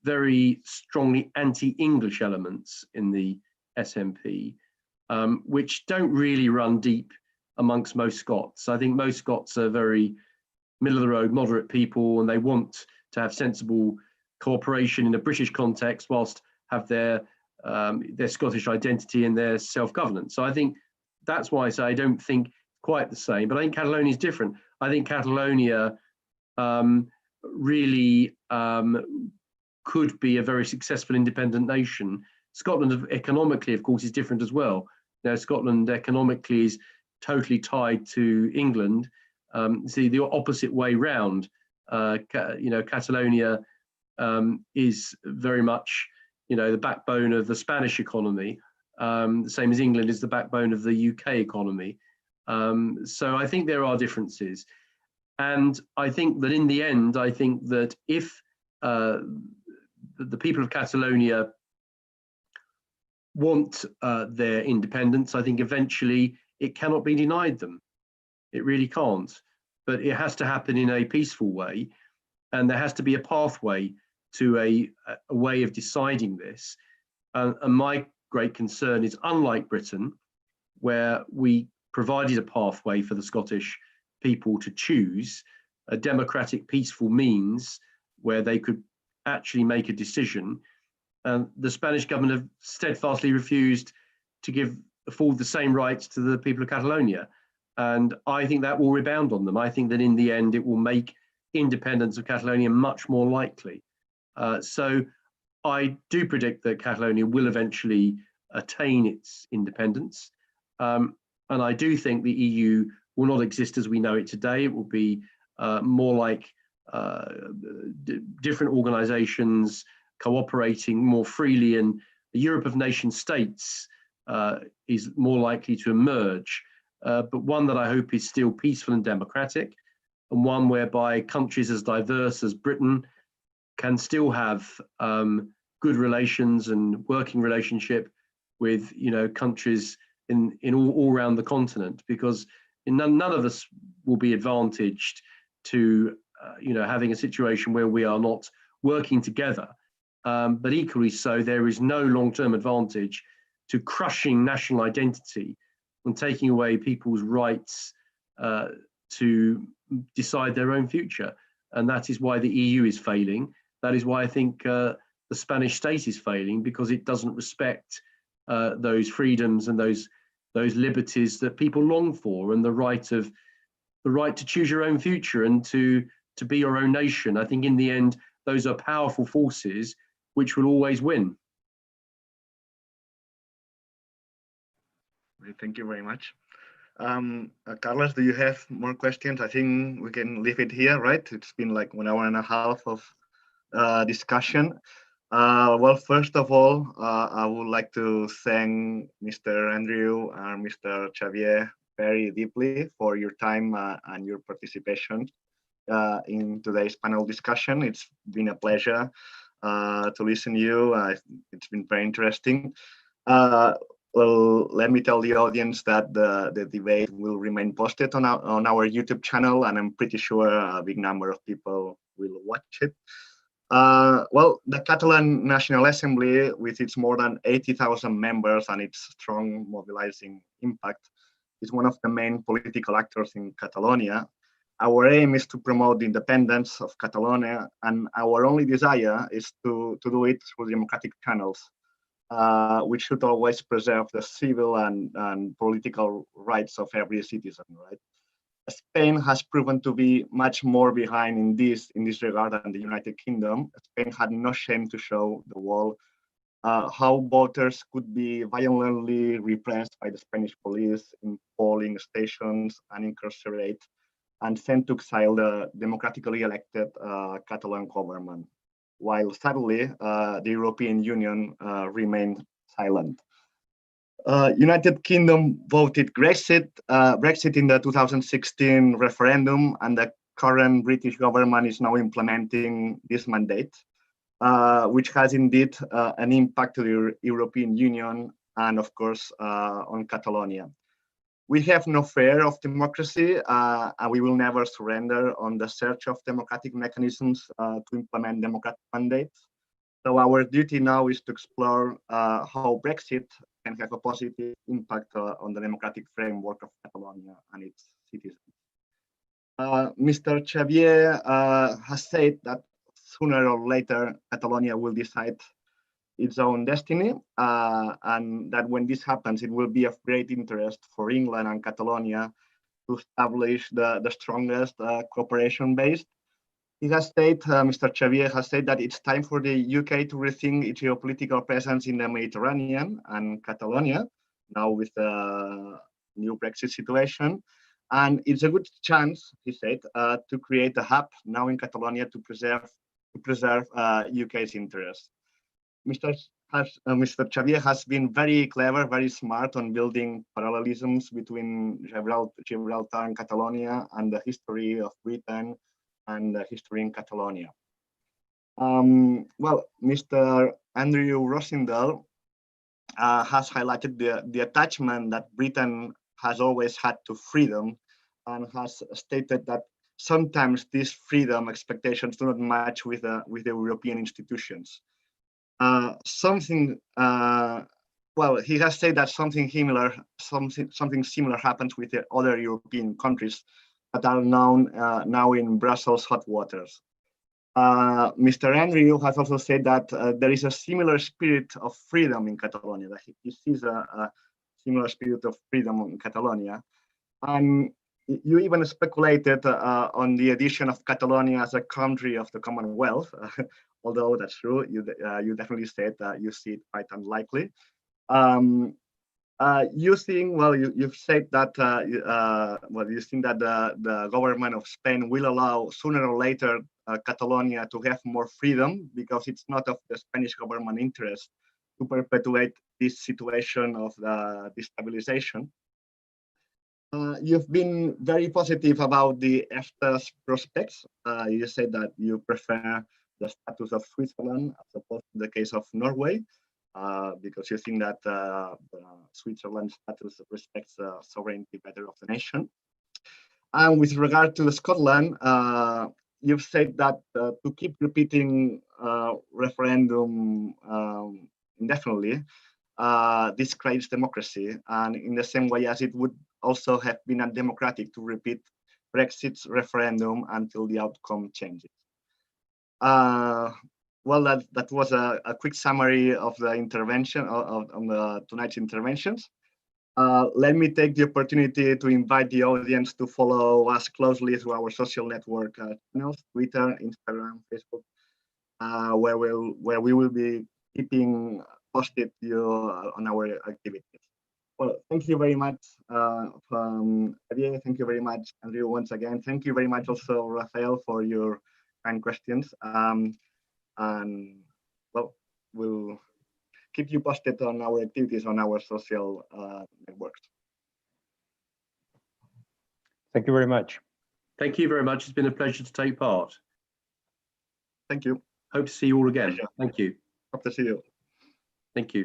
very strongly anti-English elements in the SNP, which don't really run deep amongst most Scots. I think most Scots are very middle of the road, moderate people, and they want to have sensible cooperation in a British context whilst have their Scottish identity and their self-governance. So I think that's why I say I don't think quite the same, but I think Catalonia is different. I think Catalonia really could be a very successful independent nation. Scotland economically, of course, is different as well. Now, Scotland economically is totally tied to England, See, the opposite way round. Catalonia is very much, the backbone of the Spanish economy, the same as England is the backbone of the UK economy. So I think there are differences. And I think that in the end, I think that if the people of Catalonia want their independence, I think eventually it cannot be denied them. It really can't. But it has to happen in a peaceful way. And there has to be a pathway to a way of deciding this. And my great concern is, unlike Britain, where we provided a pathway for the Scottish people to choose a democratic, peaceful means where they could actually make a decision, the Spanish government have steadfastly refused to afford the same rights to the people of Catalonia. And I think that will rebound on them. I think that in the end, it will make independence of Catalonia much more likely. So I do predict that Catalonia will eventually attain its independence. And I do think the EU will not exist as we know it today. It will be more like different organizations cooperating more freely, and the Europe of nation states is more likely to emerge, but one that I hope is still peaceful and democratic, and one whereby countries as diverse as Britain can still have good relations and working relationship with countries in all around the continent, because none of us will be advantaged to having a situation where we are not working together. But equally so, there is no long-term advantage to crushing national identity and taking away people's rights to decide their own future. And that is why the EU is failing. That is why I think the Spanish state is failing, because it doesn't respect those freedoms and those liberties that people long for, and the right to choose your own future and to be your own nation. I think in the end, those are powerful forces which will always win. Thank you very much. Carlos, do you have more questions? I think we can leave it here, right? It's been like 1 hour and a half of discussion. Well, first of all, I would like to thank Mr. Andrew and Mr. Xavier very deeply for your time and your participation in today's panel discussion. It's been a pleasure to listen to you. It's been very interesting. Well, let me tell the audience that the debate will remain posted on our YouTube channel, and I'm pretty sure a big number of people will watch it. Well, the Catalan National Assembly, with its more than 80,000 members and its strong mobilizing impact, is one of the main political actors in Catalonia. Our aim is to promote the independence of Catalonia, and our only desire is to do it through democratic channels, which should always preserve the civil and political rights of every citizen, right? Spain has proven to be much more behind in this regard than the United Kingdom. Spain had no shame to show the world how voters could be violently repressed by the Spanish police in polling stations and incarcerate and sent to exile the democratically elected Catalan government, while sadly the European Union remained silent. United Kingdom voted Brexit in the 2016 referendum, and the current British government is now implementing this mandate, which has indeed an impact to the European Union and, of course, on Catalonia. We have no fear of democracy, and we will never surrender on the search of democratic mechanisms to implement democratic mandates. So our duty now is to explore how Brexit can have a positive impact on the democratic framework of Catalonia and its citizens. Mr. Xavier has said that sooner or later, Catalonia will decide its own destiny, and that when this happens, it will be of great interest for England and Catalonia to establish the strongest cooperation base. He has said, Mr. Xavier has said that it's time for the UK to rethink its geopolitical presence in the Mediterranean and Catalonia, now with the new Brexit situation. And it's a good chance, he said, to create a hub now in Catalonia to preserve UK's interests. Mr. Xavier has been very clever, very smart on building parallelisms between Gibraltar and Catalonia and the history of Britain and the history in Catalonia. Well, Mr. Andrew Rosindell has highlighted the attachment that Britain has always had to freedom, and has stated that sometimes these freedom expectations do not match with the European institutions. Well, he has said that something similar happens with the other European countries that are known now in Brussels hot waters. Mr. Andrew has also said that there is a similar spirit of freedom in Catalonia, that he sees a similar spirit of freedom in Catalonia. And you even speculated on the addition of Catalonia as a country of the Commonwealth, although that's true, you definitely said that you see it quite unlikely. You think, well, you've said that, you think that the government of Spain will allow sooner or later Catalonia to have more freedom, because it's not of the Spanish government interest to perpetuate this situation of the destabilization. You've been very positive about the EFTA's prospects. You said that you prefer the status of Switzerland as opposed to the case of Norway, because you think that Switzerland's status respects the sovereignty better of the nation. And with regard to Scotland, you've said that to keep repeating referendum indefinitely, this creates democracy, and in the same way as it would also have been undemocratic to repeat Brexit's referendum until the outcome changes. Well, that was a quick summary of the intervention on tonight's interventions. Let me take the opportunity to invite the audience to follow us closely through our social network channels, Twitter, Instagram, Facebook, where we will be keeping posted you on our activities. Well, thank you very much, Xavier. Thank you very much, Andrew, once again. Thank you very much also, Rafael, for your kind questions. And well, we'll keep you posted on our activities on our social networks. Thank you very much. Thank you very much. It's been a pleasure to take part. Thank you. Hope to see you all again. Thank you. Hope to see you. Thank you.